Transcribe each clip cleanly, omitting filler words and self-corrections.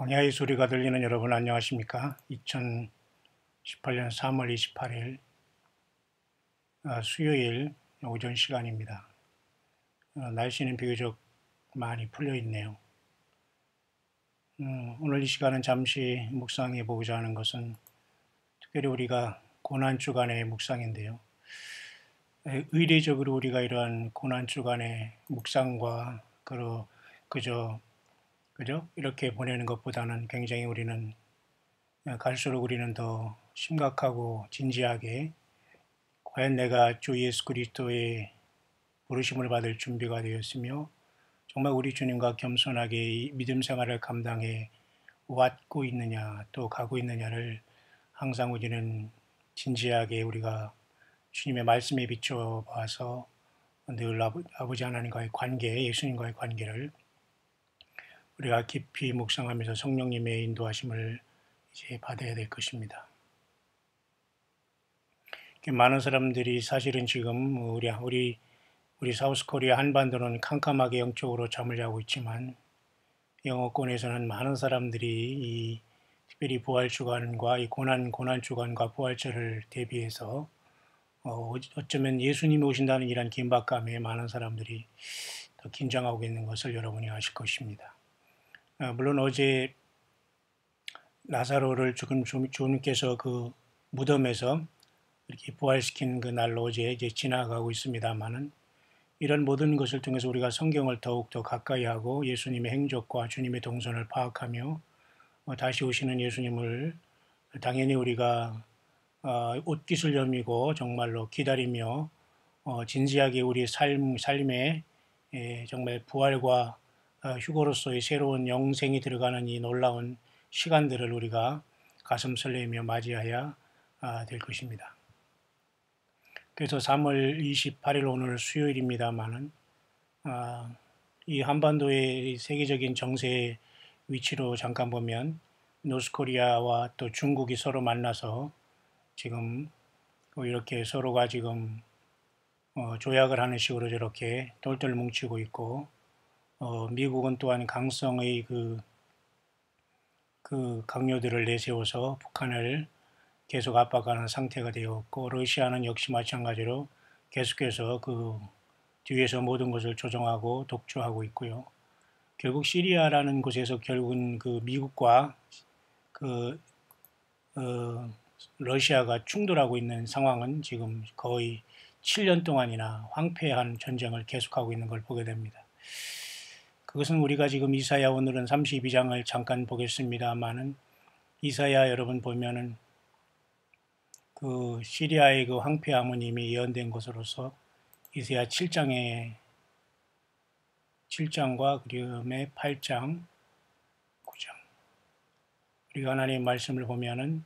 광야의 소리가 들리는 여러분 안녕하십니까? 2018년 3월 28일 수요일 오전 시간입니다. 날씨는 비교적 많이 풀려 있네요. 오늘 이 시간은 잠시 묵상해 보고자 하는 것은 특별히 우리가 고난주간의 묵상인데요. 의례적으로 우리가 이러한 고난주간의 묵상과 그저 그죠? 이렇게 보내는 것보다는 굉장히 갈수록 우리는 더 심각하고 진지하게 과연 내가 주 예수 그리스도의 부르심을 받을 준비가 되었으며 정말 우리 주님과 겸손하게 이 믿음 생활을 감당해 왔고 있느냐 또 가고 있느냐를 항상 우리는 진지하게 우리가 주님의 말씀에 비춰 봐서 늘 아버지 하나님과의 관계, 예수님과의 관계를 우리가 깊이 묵상하면서 성령님의 인도하심을 이제 받아야 될 것입니다. 많은 사람들이 사실은 지금 우리 사우스 코리아 한반도는 캄캄하게 영적으로 잠을 자고 있지만 영어권에서는 많은 사람들이 이 특별히 부활 주간과 이 고난 주간과 부활절을 대비해서 어쩌면 예수님이 오신다는 이런 긴박감에 많은 사람들이 더 긴장하고 있는 것을 여러분이 아실 것입니다. 물론 어제 나사로를 지금 주님께서 그 무덤에서 이렇게 부활시킨 그 날로 이제 지나가고 있습니다만은 이런 모든 것을 통해서 우리가 성경을 더욱더 가까이 하고 예수님의 행적과 주님의 동선을 파악하며 다시 오시는 예수님을 당연히 우리가 옷깃을 여미고 정말로 기다리며 진지하게 우리 삶에 정말 부활과 휴거로서의 새로운 영생이 들어가는 이 놀라운 시간들을 우리가 가슴 설레며 맞이해야 될 것입니다. 그래서 3월 28일 오늘 수요일입니다만은 이 한반도의 세계적인 정세의 위치로 잠깐 보면 노스코리아와 또 중국이 서로 만나서 지금 이렇게 서로가 지금 조약을 하는 식으로 저렇게 똘똘 뭉치고 있고 미국은 또한 강성의 그 강요들을 내세워서 북한을 계속 압박하는 상태가 되었고 러시아는 역시 마찬가지로 계속해서 그 뒤에서 모든 것을 조정하고 독주하고 있고요. 결국 시리아라는 곳에서 결국은 그 미국과 그 러시아가 충돌하고 있는 상황은 지금 거의 7년 동안이나 황폐한 전쟁을 계속하고 있는 걸 보게 됩니다. 그것은 우리가 지금 이사야 오늘은 32장을 잠깐 보겠습니다만은 이사야 여러분 보면은 그 시리아의 그 황폐함은 이미 예언된 것으로서 이사야 7장과 그다음에 8장, 9장 우리가 하나님의 말씀을 보면은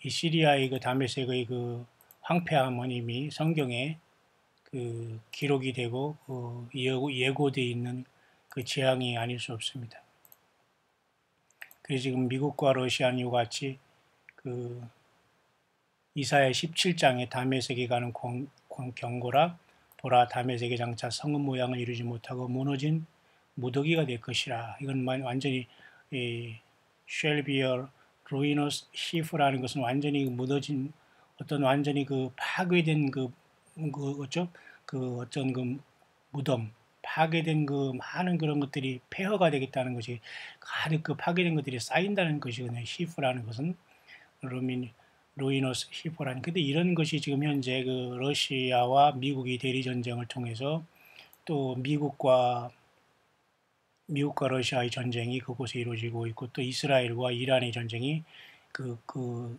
이 시리아의 그 다메섹의 그 황폐함은 이미 성경에 그 기록이 되고 예고되어 있는 그 재앙이 아닐 수 없습니다. 그래서 지금 미국과 러시아는 이와 같이 그 이사야 17장에 다메섹에 가는 경고라 보라 다메섹의 장차 성읍 모양을 이루지 못하고 무너진 무더기가 될 것이라. 이건 완전히 shall be a ruinous heap라는 것은 완전히 무너진 어떤 완전히 그 파괴된 어떤 그 무덤 파괴된 그 많은 그런 것들이 폐허가 되겠다는 것이 가득 그 파괴된 것들이 쌓인다는 것이거든요. 히프라는 것은 루이너스 히포라는. 근데 이런 것이 지금 현재 그 러시아와 미국이 대리 전쟁을 통해서 또 미국과 러시아의 전쟁이 그곳에 이루어지고 있고 또 이스라엘과 이란의 전쟁이 그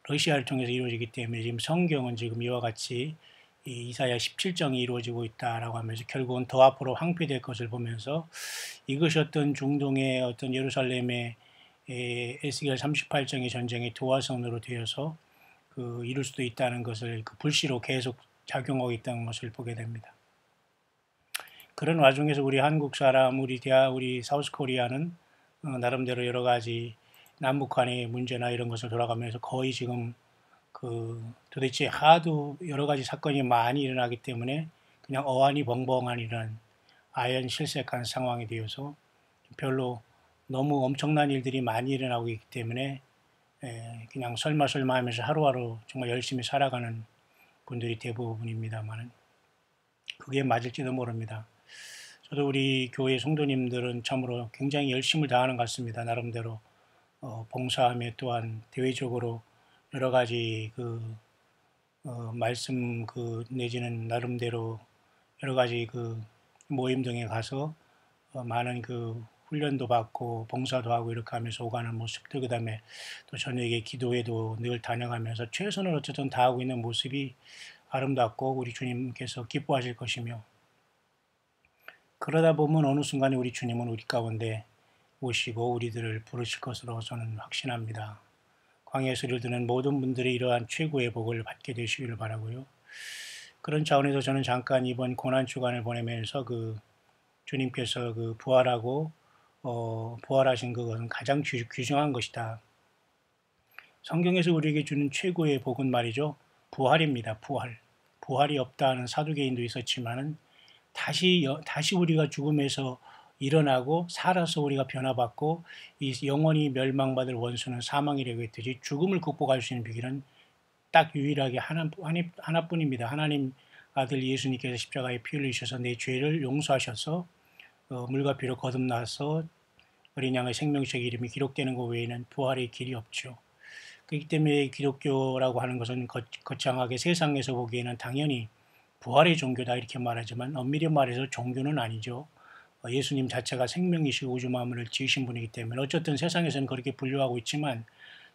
러시아를 통해서 이루어지기 때문에 지금 성경은 지금 이와 같이 이사야 17장이 이루어지고 있다라고 하면서 결국은 더 앞으로 황폐될 것을 보면서 이것이 어떤 중동의 어떤 예루살렘의 에스겔 38장의 전쟁의 도화선으로 되어서 이룰 수도 있다는 것을 그 불시로 계속 작용하고 있다는 것을 보게 됩니다. 그런 와중에서 우리 한국 사람, 우리 사우스 코리아는 나름대로 여러 가지 남북한의 문제나 이런 것을 돌아가면서 거의 지금 도대체 하도 여러 가지 사건이 많이 일어나기 때문에 그냥 어안이 벙벙한 이런 아연실색한 상황이 되어서 별로 너무 엄청난 일들이 많이 일어나고 있기 때문에 그냥 설마 하면서 하루하루 정말 열심히 살아가는 분들이 대부분입니다만 그게 맞을지도 모릅니다. 저도 우리 교회 성도님들은 참으로 굉장히 열심을 다하는 것 같습니다. 나름대로 봉사하며 또한 대외적으로 여러 가지 말씀 내지는 나름대로 여러 가지 모임 등에 가서 많은 훈련도 받고 봉사도 하고 이렇게 하면서 오가는 모습들, 그다음에 또 저녁에 기도회도 늘 다녀가면서 최선을 어쨌든 다하고 있는 모습이 아름답고 우리 주님께서 기뻐하실 것이며, 그러다 보면 어느 순간에 우리 주님은 우리 가운데 오시고 우리들을 부르실 것으로 저는 확신합니다. 광야의 소리를 듣는 모든 분들이 이러한 최고의 복을 받게 되시기를 바라고요. 그런 차원에서 저는 잠깐 이번 고난 주간을 보내면서 주님께서 부활하고 부활하신 그것은 가장 귀중한 것이다. 성경에서 우리에게 주는 최고의 복은 말이죠, 부활입니다. 부활이 없다는 사두개인도 있었지만은 다시 우리가 죽음에서 일어나고 살아서 우리가 변화받고 이 영원히 멸망받을 원수는 사망이라고 했듯이 죽음을 극복할 수 있는 비결은 딱 유일하게 하나뿐입니다. 하나님 아들 예수님께서 십자가에 피 흘리셔서 내 죄를 용서하셔서 물과 피로 거듭나서 어린 양의 생명책 이름이 기록되는 것 외에는 부활의 길이 없죠. 그렇기 때문에 기독교라고 하는 것은 거창하게 세상에서 보기에는 당연히 부활의 종교다 이렇게 말하지만 엄밀히 말해서 종교는 아니죠. 예수님 자체가 생명이시고 우주 만물을 지으신 분이기 때문에 어쨌든 세상에서는 그렇게 분류하고 있지만,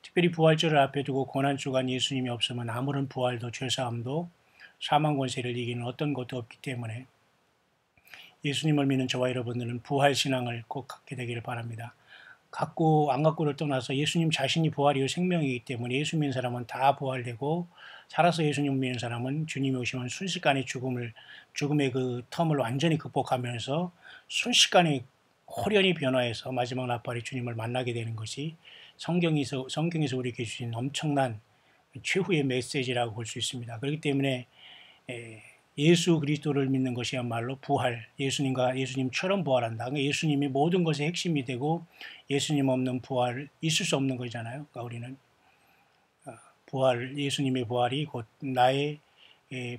특별히 부활절을 앞에 두고 고난주간 예수님이 없으면 아무런 부활도 죄사함도 사망 권세를 이기는 어떤 것도 없기 때문에 예수님을 믿는 저와 여러분들은 부활 신앙을 꼭 갖게 되기를 바랍니다. 갖고 안 갖고를 떠나서 예수님 자신이 부활이요 생명이기 때문에 예수 믿는 사람은 다 부활되고, 살아서 예수님 믿는 사람은 주님이 오시면 순식간에 죽음의 그 텀을 완전히 극복하면서 순식간에 호련히 변화해서 마지막 나팔에 주님을 만나게 되는 것이 성경에서 우리에게 주신 엄청난 최후의 메시지라고 볼 수 있습니다. 그렇기 때문에 예수 그리스도를 믿는 것이야말로 부활, 예수님처럼 부활한다. 그러니까 예수님이 모든 것의 핵심이 되고 예수님 없는 부활 있을 수 없는 거잖아요. 그러니까 우리는 예수님의 부활이 곧 나의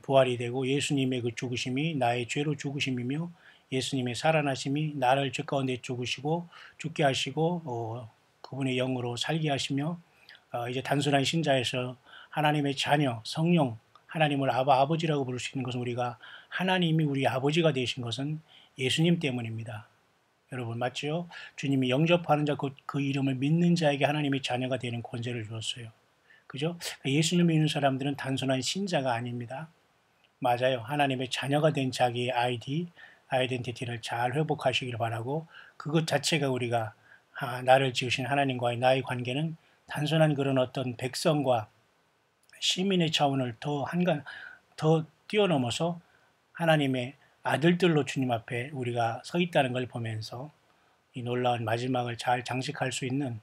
부활이 되고, 예수님의 그 죽으심이 나의 죄로 죽으심이며, 예수님의 살아나심이 나를 죄 가운데 죽게 하시고 그분의 영으로 살게 하시며, 이제 단순한 신자에서 하나님의 자녀, 성령, 하나님을 아버지라고 부를 수 있는 것은, 우리가 하나님이 우리 아버지가 되신 것은 예수님 때문입니다. 여러분 맞죠? 주님이 영접하는 자, 그 이름을 믿는 자에게 하나님의 자녀가 되는 권세를 주었어요. 그죠? 예수님 믿는 사람들은 단순한 신자가 아닙니다. 맞아요. 하나님의 자녀가 된 자기의 아이덴티티를 잘 회복하시길 바라고, 그것 자체가 우리가 나를 지으신 하나님과의 나의 관계는 단순한 그런 어떤 백성과 시민의 차원을 더 뛰어넘어서 하나님의 아들들로 주님 앞에 우리가 서 있다는 걸 보면서 이 놀라운 마지막을 잘 장식할 수 있는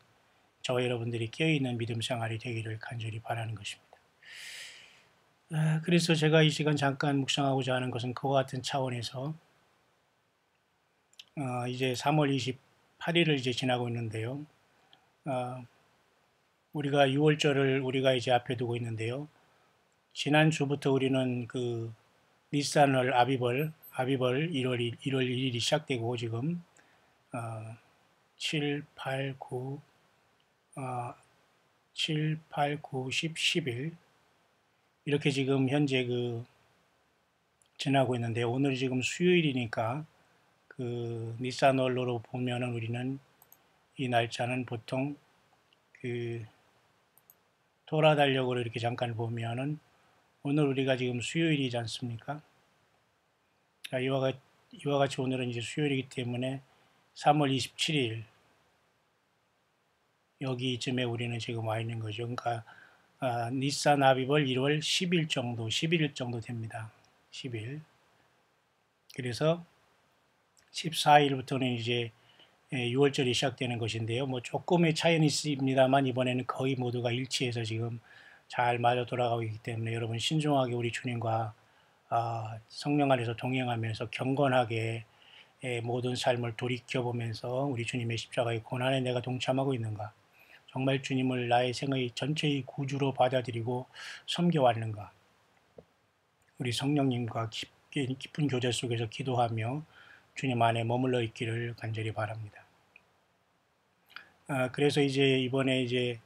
저와 여러분들이 깨어있는 믿음 생활이 되기를 간절히 바라는 것입니다. 그래서 제가 이 시간 잠깐 묵상하고자 하는 것은 그와 같은 차원에서 이제 3월 28일을 이제 지나고 있는데요. 우리가 6월절을 우리가 이제 앞에 두고 있는데요. 지난 주부터 우리는 니산월 아비벌 1월 1일이 시작되고, 지금 7, 8, 9, 10, 11 이렇게 지금 현재 지나고 있는데, 오늘이 지금 수요일이니까 니산월로 보면은 우리는 이 날짜는 보통 토라 달력으로 이렇게 잠깐 보면은 오늘 우리가 지금 수요일이지 않습니까? 이와 같이 오늘은 이제 수요일이기 때문에 3월 27일 여기쯤에 우리는 지금 와 있는 거죠. 그러니까 니산 아비벌 1월 11일 정도 됩니다. 10일. 그래서 14일부터는 이제 6월절이 시작되는 것인데요. 뭐 조금의 차이는 있습니다만 이번에는 거의 모두가 일치해서 지금 잘 맞아 돌아가고 있기 때문에 여러분 신중하게 우리 주님과 성령 안에서 동행하면서 경건하게 모든 삶을 돌이켜보면서 우리 주님의 십자가의 고난에 내가 동참하고 있는가? 정말 주님을 나의 생의 전체의 구주로 받아들이고 섬겨왔는가? 우리 성령님과 깊은 교제 속에서 기도하며 주님 안에 머물러 있기를 간절히 바랍니다. 그래서 이제 이번에 이제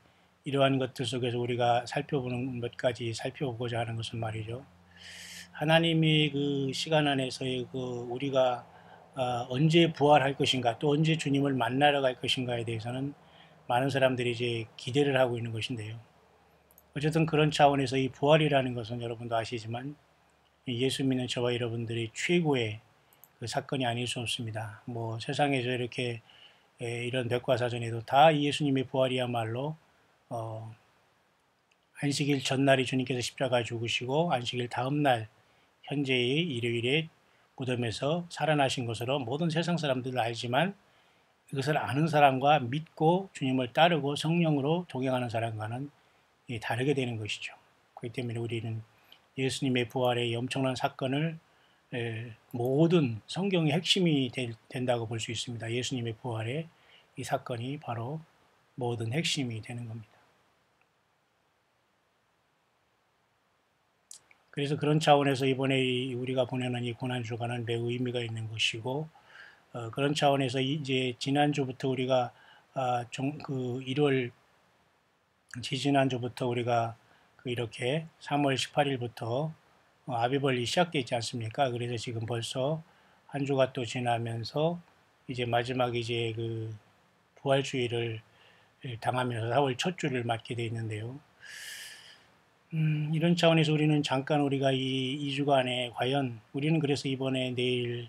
이러한 것들 속에서 우리가 살펴보는 몇 가지 살펴보고자 하는 것은 말이죠. 하나님이 그 시간 안에서의 그 우리가 언제 부활할 것인가, 또 언제 주님을 만나러 갈 것인가에 대해서는 많은 사람들이 이제 기대를 하고 있는 것인데요. 어쨌든 그런 차원에서 이 부활이라는 것은 여러분도 아시지만 예수 믿는 저와 여러분들이 최고의 그 사건이 아닐 수 없습니다. 뭐 세상에서 이렇게 이런 백과사전에도 다 예수님의 부활이야말로 안식일 전날이 주님께서 십자가 죽으시고 안식일 다음날 현재의 일요일에 무덤에서 살아나신 것으로 모든 세상 사람들도 알지만 이것을 아는 사람과 믿고 주님을 따르고 성령으로 동행하는 사람과는 다르게 되는 것이죠. 그렇기 때문에 우리는 예수님의 부활의 엄청난 사건을 모든 성경의 핵심이 된다고 볼 수 있습니다. 예수님의 부활의 이 사건이 바로 모든 핵심이 되는 겁니다. 그래서 그런 차원에서 이번에 우리가 보내는 이 고난주간은 매우 의미가 있는 것이고, 그런 차원에서 이제 지난주부터 우리가 그 1월 지지난주부터 우리가 그 이렇게 3월 18일부터 아비벌리 시작되어 있지 않습니까? 그래서 지금 벌써 한 주가 또 지나면서 이제 마지막 이제 그 부활주의를 당하면서 4월 첫 주를 맞게 되어 있는데요. 이런 차원에서 우리는 잠깐 우리가 이 2주간에 과연 우리는 그래서 이번에 내일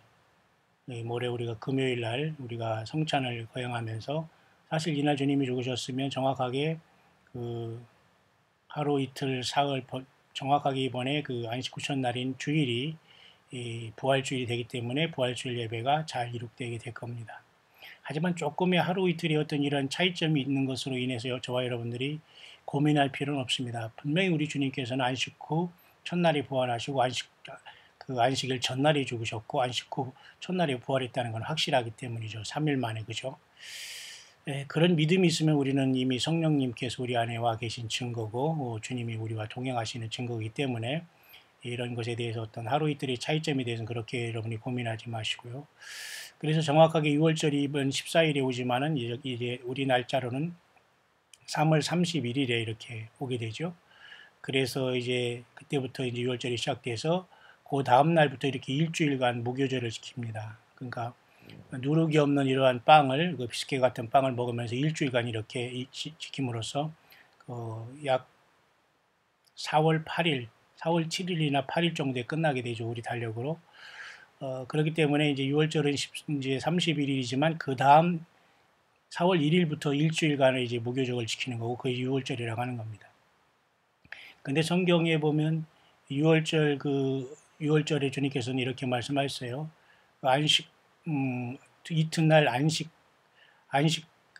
모레 우리가 금요일 날 우리가 성찬을 거행하면서 사실 이날 주님이 죽으셨으면 정확하게 그 하루 이틀 사흘 정확하게 이번에 그 안식 구천 날인 주일이 부활주일이 되기 때문에 부활주일 예배가 잘 이룩되게 될 겁니다. 하지만 조금의 하루 이틀의 어떤 이런 차이점이 있는 것으로 인해서 저와 여러분들이 고민할 필요는 없습니다. 분명히 우리 주님께서는 안식 후 첫날에 부활하시고 안식일 전날에 죽으셨고 안식 후 첫날에 부활했다는 건 확실하기 때문이죠. 3일 만에 그죠? 그런 믿음이 있으면 우리는 이미 성령님께서 우리 안에 와 계신 증거고 주님이 우리와 동행하시는 증거이기 때문에 이런 것에 대해서 어떤 하루 이틀의 차이점에 대해서는 그렇게 여러분이 고민하지 마시고요. 그래서 정확하게 6월절이 이번 14일에 오지만은 이제 우리 날짜로는 3월 31일에 이렇게 오게 되죠. 그래서 이제 그때부터 이제 6월절이 시작돼서 그 다음 날부터 이렇게 일주일간 무교절을 지킵니다. 그러니까 누룩이 없는 이러한 빵을 그 비스켓 같은 빵을 먹으면서 일주일간 이렇게 지킴으로써 약 4월 8일, 4월 7일이나 8일 정도에 끝나게 되죠. 우리 달력으로. 그렇기 때문에 이제 6월절은 이제 31일이지만 그 다음 4월 1일부터 일주일간을 이제 무교적을 지키는 거고 그게 6월절이라고 하는 겁니다. 근데 성경에 보면 6월절에 주님께서는 이렇게 말씀하셨어요. 안식 이튿날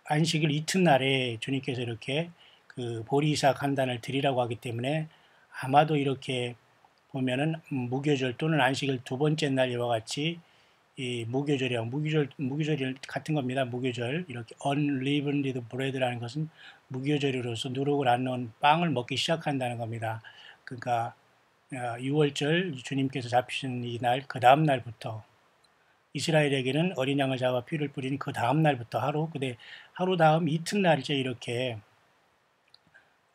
안식일 이튿날에 주님께서 이렇게 그 보리이삭 한 단을 드리라고 하기 때문에 아마도 이렇게 보면은 무교절 또는 안식일 두 번째 날 이와 같이 이 무교절 같은 겁니다. 무교절 이렇게 unleavened bread라는 것은 무교절으로서 누룩을 안 넣은 빵을 먹기 시작한다는 겁니다. 그러니까 6월절 주님께서 잡히신 이 날 그 다음 날부터 이스라엘에게는 어린 양을 잡아 피를 뿌린 그 다음 날부터 하루 다음 이튿날이죠. 이렇게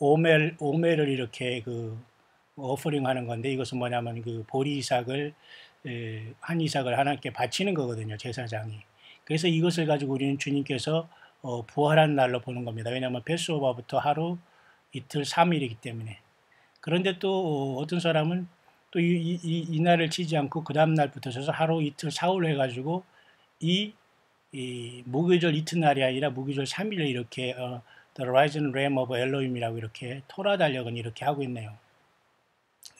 오멜을 이렇게 그 오퍼링 하는 건데 이것은 뭐냐면 그 보리 이삭을 한 이삭을 하나님께 바치는 거거든요. 제사장이. 그래서 이것을 가지고 우리는 주님께서 부활한 날로 보는 겁니다. 왜냐하면 패스오버부터 하루 이틀 3일이기 때문에. 그런데 또 어떤 사람은 또 이 날을 치지 않고 그 다음 날부터 서서 하루 이틀 사흘 해가지고 이 무교절 이튿날이 아니라 무교절 3일을 이렇게 The Risen Lamb of Elohim이라고 이렇게 토라 달력은 이렇게 하고 있네요.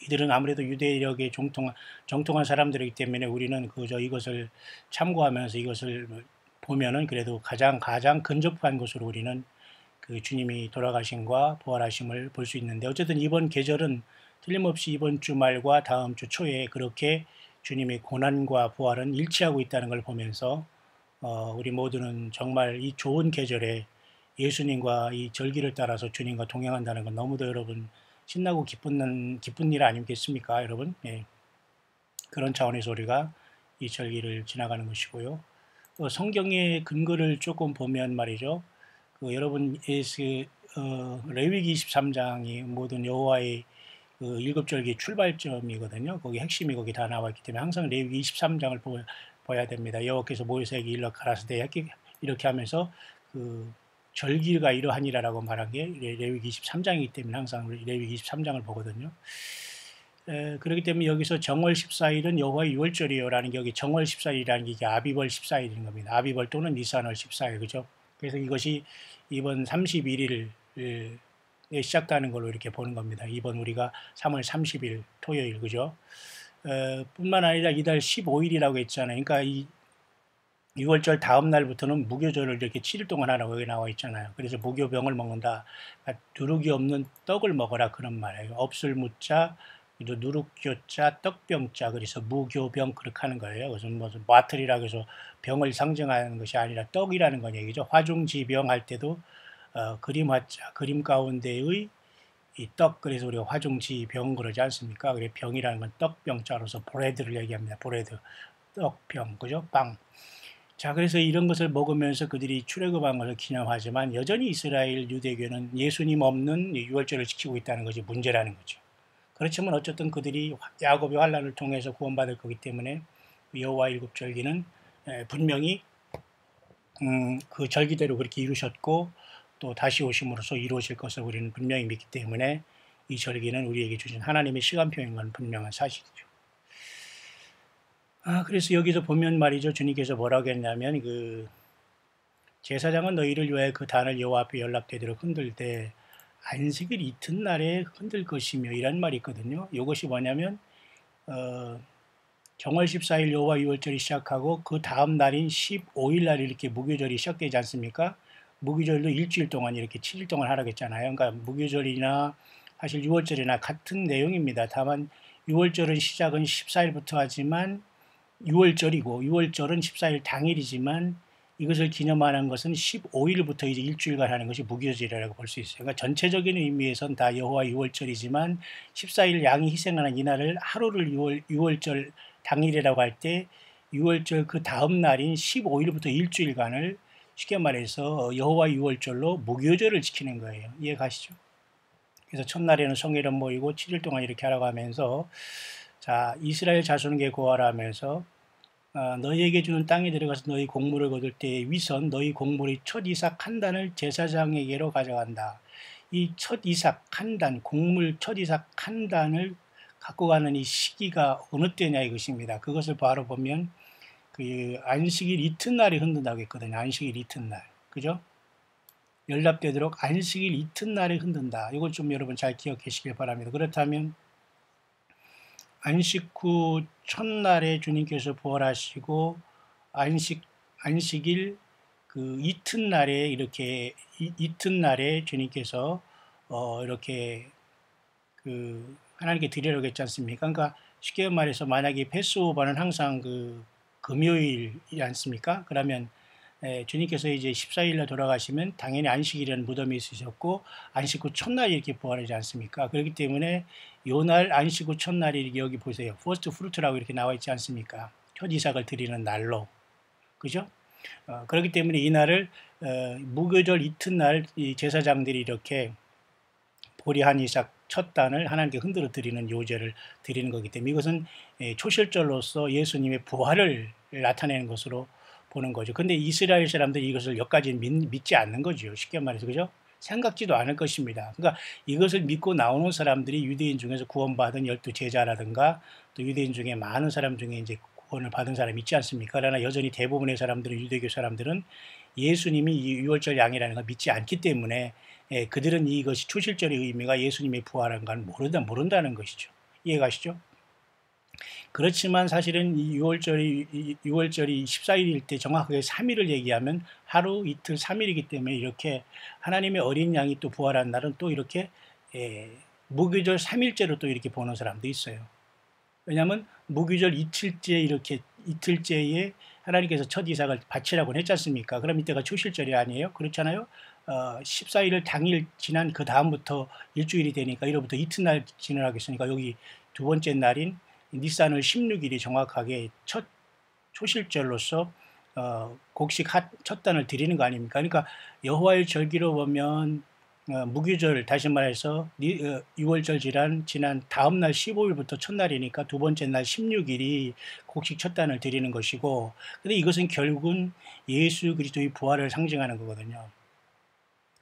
이들은 아무래도 유대력에 정통한 사람들이기 때문에 우리는 그저 이것을 참고하면서 이것을 보면은 그래도 가장 근접한 것으로 우리는 그 주님이 돌아가심과 부활하심을 볼 수 있는데 어쨌든 이번 계절은 틀림없이 이번 주말과 다음 주 초에 그렇게 주님의 고난과 부활은 일치하고 있다는 걸 보면서 우리 모두는 정말 이 좋은 계절에 예수님과 이 절기를 따라서 주님과 동행한다는 건 너무도 여러분 신나고 기쁜 일 아니겠습니까, 여러분? 예, 그런 차원에서 우리가 이 절기를 지나가는 것이고요. 성경의 근거를 조금 보면 말이죠. 여러분 레위기 23장이 모든 여호와의 그 일곱 절기 출발점이거든요. 거기 핵심이 거기 다 나와 있기 때문에 항상 레위기 23장을 봐야 됩니다. 여호와께서 모세에게 일러 가라사대 이렇게 하면서 그 절기가 이러하니라라고 말한 게 레위기 23장이기 때문에 항상 레위기 23장을 보거든요. 그렇기 때문에 여기서 정월 14일은 여호와의 유월절이요라는 게 여기 정월 14일이라는 게 이게 아비벌 14일인 겁니다. 아비벌 또는 니산월 14일, 그죠? 그래서 이것이 이번 31일 시작하는 걸로 이렇게 보는 겁니다. 이번 우리가 3월 30일 토요일, 그죠? 뿐만 아니라 이달 15일이라고 했잖아요. 그러니까 이 6월절 다음 날부터는 무교절을 이렇게 7일 동안 하라고 여기 나와 있잖아요. 그래서 무교병을 먹는다. 그러니까 누룩이 없는 떡을 먹어라 그런 말이에요. 없을 무자, 누룩교자, 떡병자, 그래서 무교병 그렇게 하는 거예요. 그래서 무슨 마틀이라고 해서 병을 상징하는 것이 아니라 떡이라는 건 얘기죠. 화중지병 할 때도 그림 화자, 그림 가운데의 이 떡, 그래서 우리가 화중지병 그러지 않습니까? 그래 병이라는 건 떡병자로서 브레드를 얘기합니다. 브레드, 떡병, 그죠? 빵. 자, 그래서 이런 것을 먹으면서 그들이 출애굽한 것을 기념하지만 여전히 이스라엘 유대교는 예수님 없는 유월절을 지키고 있다는 것이 문제라는 거죠. 그렇지만 어쨌든 그들이 야곱의 환란을 통해서 구원받을 거기 때문에 여호와 일곱 절기는 분명히 그 절기대로 그렇게 이루셨고 또 다시 오심으로써 이루어질 것을 우리는 분명히 믿기 때문에 이 절기는 우리에게 주신 하나님의 시간표인 건 분명한 사실이죠. 그래서 여기서 보면 말이죠. 주님께서 뭐라고 했냐면 제사장은 너희를 위하여 그 단을 여호와 앞에 연락되도록 흔들되 안식일 이튿날에 흔들 것이며 이란 말이 있거든요. 이것이 뭐냐면 정월 14일 여호와 유월절이 시작하고 그 다음 날인 15일 날 이렇게 무교절이 시작되지 않습니까? 무교절도 일주일 동안 이렇게 7일 동안 하라고 했잖아요. 그러니까 무교절이나 사실 유월절이나 같은 내용입니다. 다만 유월절은 시작은 14일부터 하지만 6월절이고 6월절은 14일 당일이지만 이것을 기념하는 것은 15일부터 이제 일주일간 하는 것이 무교절이라고 볼 수 있어요. 그러니까 전체적인 의미에선 다 여호와 6월절이지만 14일 양이 희생하는 이날을 하루를 6월절 당일이라고 할 때 6월절 그 다음 날인 15일부터 일주일간을 쉽게 말해서 여호와 6월절로 무교절을 지키는 거예요. 이해 가시죠? 그래서 첫날에는 성회를 모이고 7일 동안 이렇게 하라고 하면서 자, 이스라엘 자손에게 고하라 하면서 너희에게 주는 땅에 들어가서 너희 곡물을 거둘 때에 위선 너희 곡물의 첫 이삭 한 단을 제사장에게로 가져간다. 이 첫 이삭 한 단, 곡물 첫 이삭 한 단을 갖고 가는 이 시기가 어느 때냐 이것입니다. 그것을 바로 보면 그 안식일 이튿날에 흔든다고 했거든요. 안식일 이튿날. 그죠? 연락되도록 안식일 이튿날에 흔든다. 이걸 좀 여러분 잘 기억하시길 바랍니다. 그렇다면 안식 후 첫날에 주님께서 부활하시고 안식일 그 이튿날에 이렇게 이튿날에 주님께서 이렇게 그 하나님께 드리려고 했지 않습니까? 그러니까 쉽게 말해서 만약에 패스오버는 항상 그 금요일이지 않습니까? 그러면 주님께서 이제 14일날 돌아가시면 당연히 안식일이라는 무덤이 있으셨고 안식 후 첫날 이렇게 부활하지 않습니까? 그렇기 때문에 요날 안식 후 첫날이 여기 보세요. 퍼스트 프루트라고 이렇게 나와 있지 않습니까? 첫 이삭을 드리는 날로. 그죠? 그렇기 때문에 이 날을 무교절 이튿날 이 제사장들이 이렇게 보리한 이삭 첫 단을 하나님께 흔들어 드리는 요제를 드리는 거기 때문에 이것은 초실절로서 예수님의 부활을 나타내는 것으로 보는 거죠. 근데 이스라엘 사람들이 이것을 여기까지 믿지 않는 거죠. 쉽게 말해서, 그죠? 생각지도 않을 것입니다. 그러니까 이것을 믿고 나오는 사람들이 유대인 중에서 구원받은 12제자라든가 또 유대인 중에 많은 사람 중에 이제 구원을 받은 사람이 있지 않습니까? 그러나 여전히 대부분의 사람들은 유대교 사람들은 예수님이 이 유월절 양이라는 걸 믿지 않기 때문에 그들은 이것이 초실절의 의미가 예수님의 부활한 걸 모른다는 것이죠. 이해가시죠? 그렇지만 사실은 이 6월절이 14일일 때 정확하게 3일을 얘기하면 하루, 이틀, 3일이기 때문에 이렇게 하나님의 어린 양이 또 부활한 날은 또 이렇게 무교절 3일째로 또 이렇게 보는 사람도 있어요. 왜냐하면 무교절 이틀째 이렇게 이틀째에 하나님께서 첫 이삭을 바치라고 했지 않습니까? 그럼 이때가 초실절이 아니에요? 그렇잖아요. 14일을 당일 지난 그 다음부터 일주일이 되니까 이로부터 이튿날 지나겠으니까 여기 두 번째 날인 니산을 16일이 정확하게 첫 초실절로서 곡식 첫 단을 드리는 거 아닙니까? 그러니까 여호와의 절기로 보면 무교절 다시 말해서 6월절 지난 다음 날 15일부터 첫날이니까 두 번째 날 16일이 곡식 첫 단을 드리는 것이고, 근데 이것은 결국은 예수 그리스도의 부활을 상징하는 거거든요.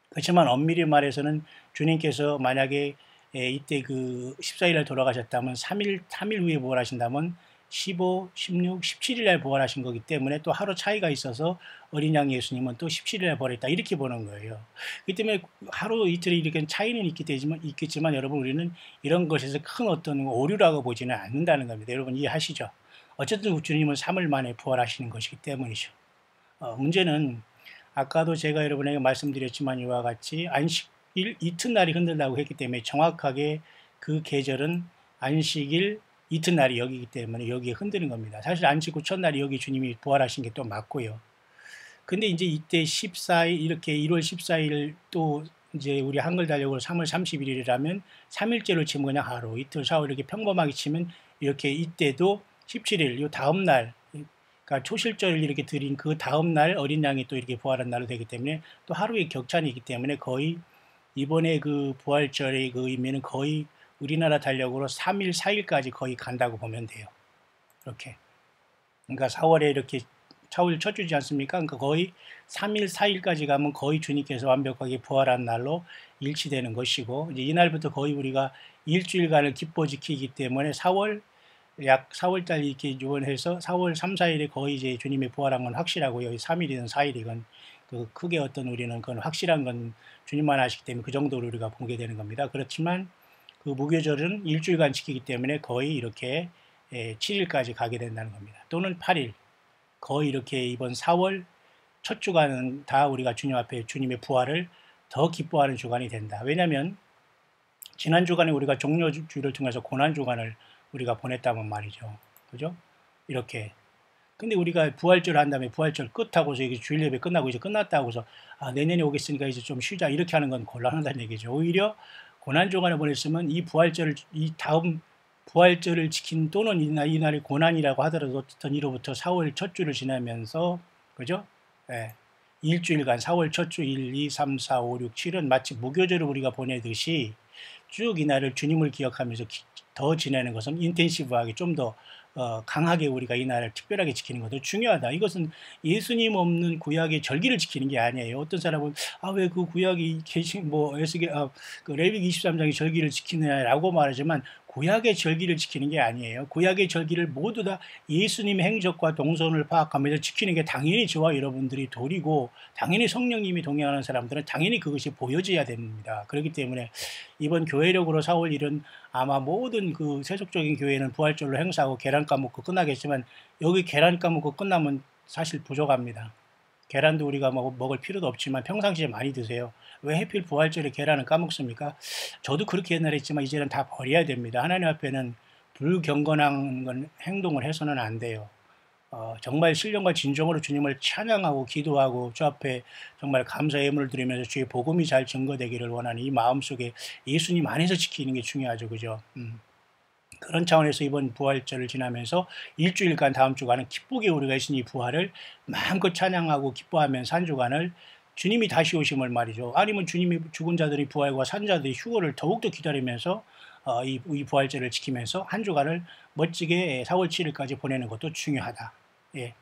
그렇지만 엄밀히 말해서는 주님께서 만약에 이때 그 14일날 돌아가셨다면 3일 후에 부활하신다면 15, 16, 17일 날 부활하신 거기 때문에 또 하루 차이가 있어서 어린 양 예수님은 또 17일 날 부활했다 이렇게 보는 거예요. 그렇기 때문에 하루 이틀 이렇게 차이는 있겠지만 여러분 우리는 이런 것에서 큰 어떤 오류라고 보지는 않는다는 겁니다. 여러분 이해하시죠? 어쨌든 주님은 3일 만에 부활하시는 것이기 때문이죠. 문제는 아까도 제가 여러분에게 말씀드렸지만 이와 같이 안식일 이튿날이 흔들다고 했기 때문에 정확하게 그 계절은 안식일 이튿날이 여기기 때문에 여기에 흔드는 겁니다. 사실 안식 후 첫날이 여기 주님이 부활하신 게 또 맞고요. 근데 이제 이때 14일 이렇게 1월 14일 또 이제 우리 한글 달력으로 3월 31일이라면 3일째로 치면 그냥 하루 이틀 사흘 이렇게 평범하게 치면 이렇게 이때도 17일 요 다음 날 그러니까 초실절을 이렇게 드린 그 다음 날 어린 양이 또 이렇게 부활한 날로 되기 때문에 또 하루의 격차는 있기 때문에 거의 이번에 그 부활절의 그 의미는 거의 우리나라 달력으로 3일, 4일까지 거의 간다고 보면 돼요. 이렇게. 그러니까 4월에 이렇게 차월 첫 주지 않습니까? 그러니까 거의 3일, 4일까지 가면 거의 주님께서 완벽하게 부활한 날로 일치되는 것이고, 이제 이날부터 거의 우리가 일주일간을 기뻐 지키기 때문에 4월, 약 4월달 이렇게 유언해서 4월 3, 4일에 거의 이제 주님의 부활한 건 확실하고요. 3일이든 4일이건 그 크게 어떤 우리는 그건 확실한 건 주님만 아시기 때문에 그 정도로 우리가 보게 되는 겁니다. 그렇지만 그 무교절은 일주일간 지키기 때문에 거의 이렇게 7일까지 가게 된다는 겁니다. 또는 8일. 거의 이렇게 이번 4월 첫 주간은 다 우리가 주님 앞에 주님의 부활을 더 기뻐하는 주간이 된다. 왜냐하면 지난 주간에 우리가 종료주를 통해서 고난 주간을 우리가 보냈다면 말이죠. 그죠? 이렇게. 근데 우리가 부활절 한 다음에 부활절 끝하고서 이게 주일 예배 끝나고 이제 끝났다고 해서 내년에 오겠으니까 이제 좀 쉬자 이렇게 하는 건 곤란하다는 얘기죠. 오히려 고난 주간을 보냈으면 이 부활절을 이 다음 부활절을 지킨 또는 이날이 고난이라고 하더라도 어쨌든 이로부터 4월 첫 주를 지나면서 그죠? 예. 일주일간 4월 첫 주 1, 2, 3, 4, 5, 6, 7은 마치 무교절을 우리가 보내듯이 쭉 이날을 주님을 기억하면서 더 지내는 것은 인텐시브하게 좀 더 강하게 우리가 이 날을 특별하게 지키는 것도 중요하다. 이것은 예수님 없는 구약의 절기를 지키는 게 아니에요. 어떤 사람은 왜 그 구약이 계신 그 레위기 23장의 절기를 지키느냐라고 말하지만 구약의 절기를 지키는 게 아니에요. 구약의 절기를 모두 다 예수님의 행적과 동선을 파악하면서 지키는 게 당연히 저와 여러분들이 도리고 당연히 성령님이 동행하는 사람들은 당연히 그것이 보여져야 됩니다. 그렇기 때문에 이번 교회력으로 4월 1은 아마 모든 그 세속적인 교회는 부활절로 행사하고 계란 까먹고 끝나겠지만 여기 계란 까먹고 끝나면 사실 부족합니다. 계란도 우리가 먹을 필요도 없지만 평상시에 많이 드세요. 왜 하필 부활절에 계란을 까먹습니까? 저도 그렇게 옛날에 했지만 이제는 다 버려야 됩니다. 하나님 앞에는 불경건한 행동을 해서는 안 돼요. 정말 신령과 진정으로 주님을 찬양하고 기도하고 주 앞에 정말 감사의 예물을 드리면서 주의 복음이 잘 증거되기를 원하는 이 마음속에 예수님 안에서 지키는 게 중요하죠. 그죠? 그런 차원에서 이번 부활절을 지나면서 일주일간 다음 주간은 기쁘게 우리가 있으니 부활을 마음껏 찬양하고 기뻐하면서 한 주간을 주님이 다시 오심을 말이죠. 아니면 주님이 죽은 자들이 부활과 산 자들이 휴거를 더욱더 기다리면서 이 부활절을 지키면서 한 주간을 멋지게 4월 7일까지 보내는 것도 중요하다. 예.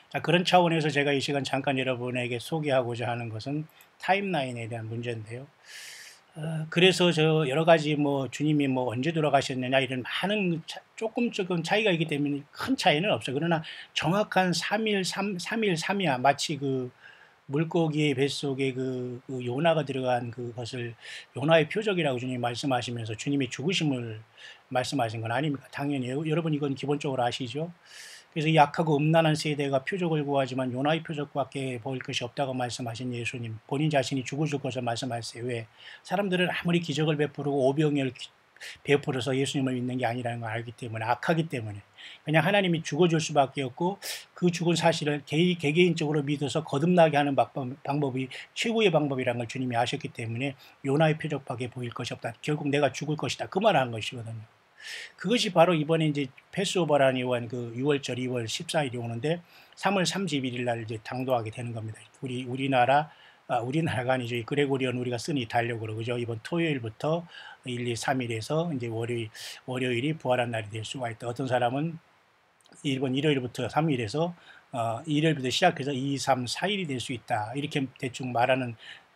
자, 그런 차원에서 제가 이 시간 잠깐 여러분에게 소개하고자 하는 것은 타임라인에 대한 문제인데요. 그래서 저 여러 가지 주님이 언제 돌아가셨느냐 이런 많은 조금 차이가 있기 때문에 큰 차이는 없어요. 그러나 정확한 3일 3이야. 마치 그 물고기의 뱃속에 그 요나가 들어간 그것을 요나의 표적이라고 주님이 말씀하시면서 주님의 죽으심을 말씀하신 건 아닙니까? 당연히 여러분 이건 기본적으로 아시죠? 그래서 약하고 음란한 세대가 표적을 구하지만 요나의 표적밖에 보일 것이 없다고 말씀하신 예수님, 본인 자신이 죽으실 것을 말씀하세요. 왜? 사람들은 아무리 기적을 베푸고 오병이어를 베풀어서 예수님을 믿는 게 아니라는 걸 알기 때문에, 악하기 때문에 그냥 하나님이 죽어줄 수밖에 없고, 그 죽은 사실을 개개인적으로 믿어서 거듭나게 하는 방법이 최고의 방법이라는 걸 주님이 아셨기 때문에 요나의 표적밖에 보일 것이 없다. 결국 내가 죽을 것이다. 그 말을 한 것이거든요. 그것이 바로 이번에 이제 패스오버라는 요한 그 6월절 2월 14일이 오는데 3월 31일 날 이제 당도하게 되는 겁니다. 우리나라가 아니죠. 그레고리언 우리가 쓴 이 달력으로, 그죠? 이번 토요일부터 1, 2, 3일에서 이제 월요일이 부활한 날이 될 수가 있다. 어떤 사람은 이번 일요일부터 3일에서 일요일부터 시작해서 2, 3, 4일이 될 수 있다. 이렇게 대충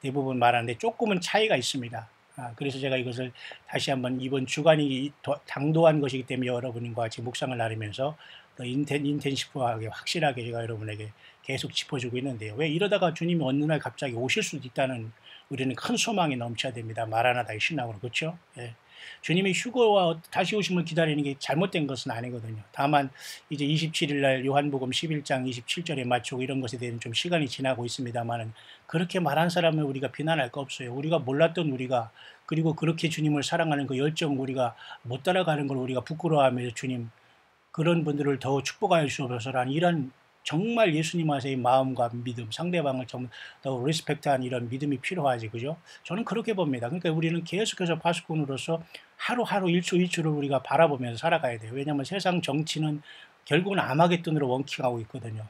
대부분 말하는데 조금은 차이가 있습니다. 그래서 제가 이것을 다시 한번 이번 주간이 당도한 것이기 때문에 여러분과 같이 묵상을 나누면서 더 인텐시브하게 확실하게 제가 여러분에게 계속 짚어주고 있는데요. 왜 이러다가 주님이 어느 날 갑자기 오실 수도 있다는 우리는 큰 소망이 넘쳐야 됩니다. 마라나다의 신앙으로. 그렇죠? 예. 주님이 휴거와 다시 오심을 기다리는 게 잘못된 것은 아니거든요. 다만 이제 27일 날 요한복음 11장 27절에 맞추고 이런 것에 대해서 좀 시간이 지나고 있습니다만은, 그렇게 말한 사람을 우리가 비난할 거 없어요. 우리가 몰랐던 우리가, 그리고 그렇게 주님을 사랑하는 그 열정 우리가 못 따라가는 걸 우리가 부끄러워하면서 주님, 그런 분들을 더 축복하여 주옵소서라는 이런 정말 예수님 하세의 마음과 믿음, 상대방을 좀 더 리스펙트한 이런 믿음이 필요하지, 그죠? 저는 그렇게 봅니다. 그러니까 우리는 계속해서 파수꾼으로서 하루하루 일초일초를 우리가 바라보면서 살아가야 돼요. 왜냐하면 세상 정치는 결국은 아마겟돈으로 원킹하고 있거든요.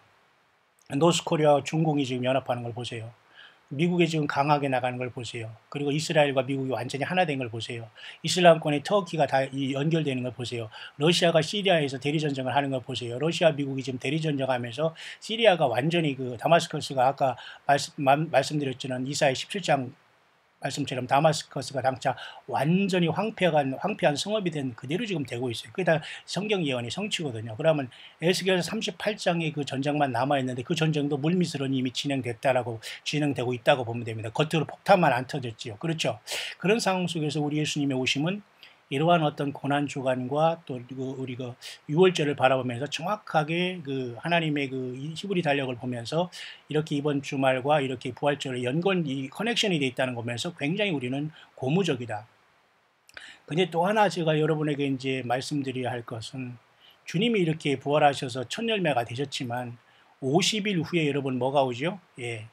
노스코리아와 중공이 지금 연합하는 걸 보세요. 미국이 지금 강하게 나가는 걸 보세요. 그리고 이스라엘과 미국이 완전히 하나 된 걸 보세요. 이슬람권의 터키가 다 연결되는 걸 보세요. 러시아가 시리아에서 대리전쟁을 하는 걸 보세요. 러시아, 미국이 지금 대리전쟁하면서 시리아가 완전히 그 다마스커스가 아까 말씀드렸지만 이사야 17장 말씀처럼 다마스커스가 당차 완전히 황폐한 성읍이 된 그대로 지금 되고 있어요. 그게 다 성경 예언이 성취거든요. 그러면 에스겔서 38장의 그 전쟁만 남아있는데 그 전쟁도 물밑으로 이미 진행되고 있다고 보면 됩니다. 겉으로 폭탄만 안 터졌지요. 그렇죠. 그런 상황 속에서 우리 예수님의 오심은 이러한 어떤 고난 주간과 또 우리 그 6월절을 바라보면서 정확하게 그 하나님의 그 히브리 달력을 보면서 이렇게 이번 주말과 이렇게 부활절의 이 커넥션이 돼 있다는 거 보면서 굉장히 우리는 고무적이다. 근데 또 하나 제가 여러분에게 이제 말씀드려야 할 것은, 주님이 이렇게 부활하셔서 첫 열매가 되셨지만 50일 후에 여러분 뭐가 오죠? 예.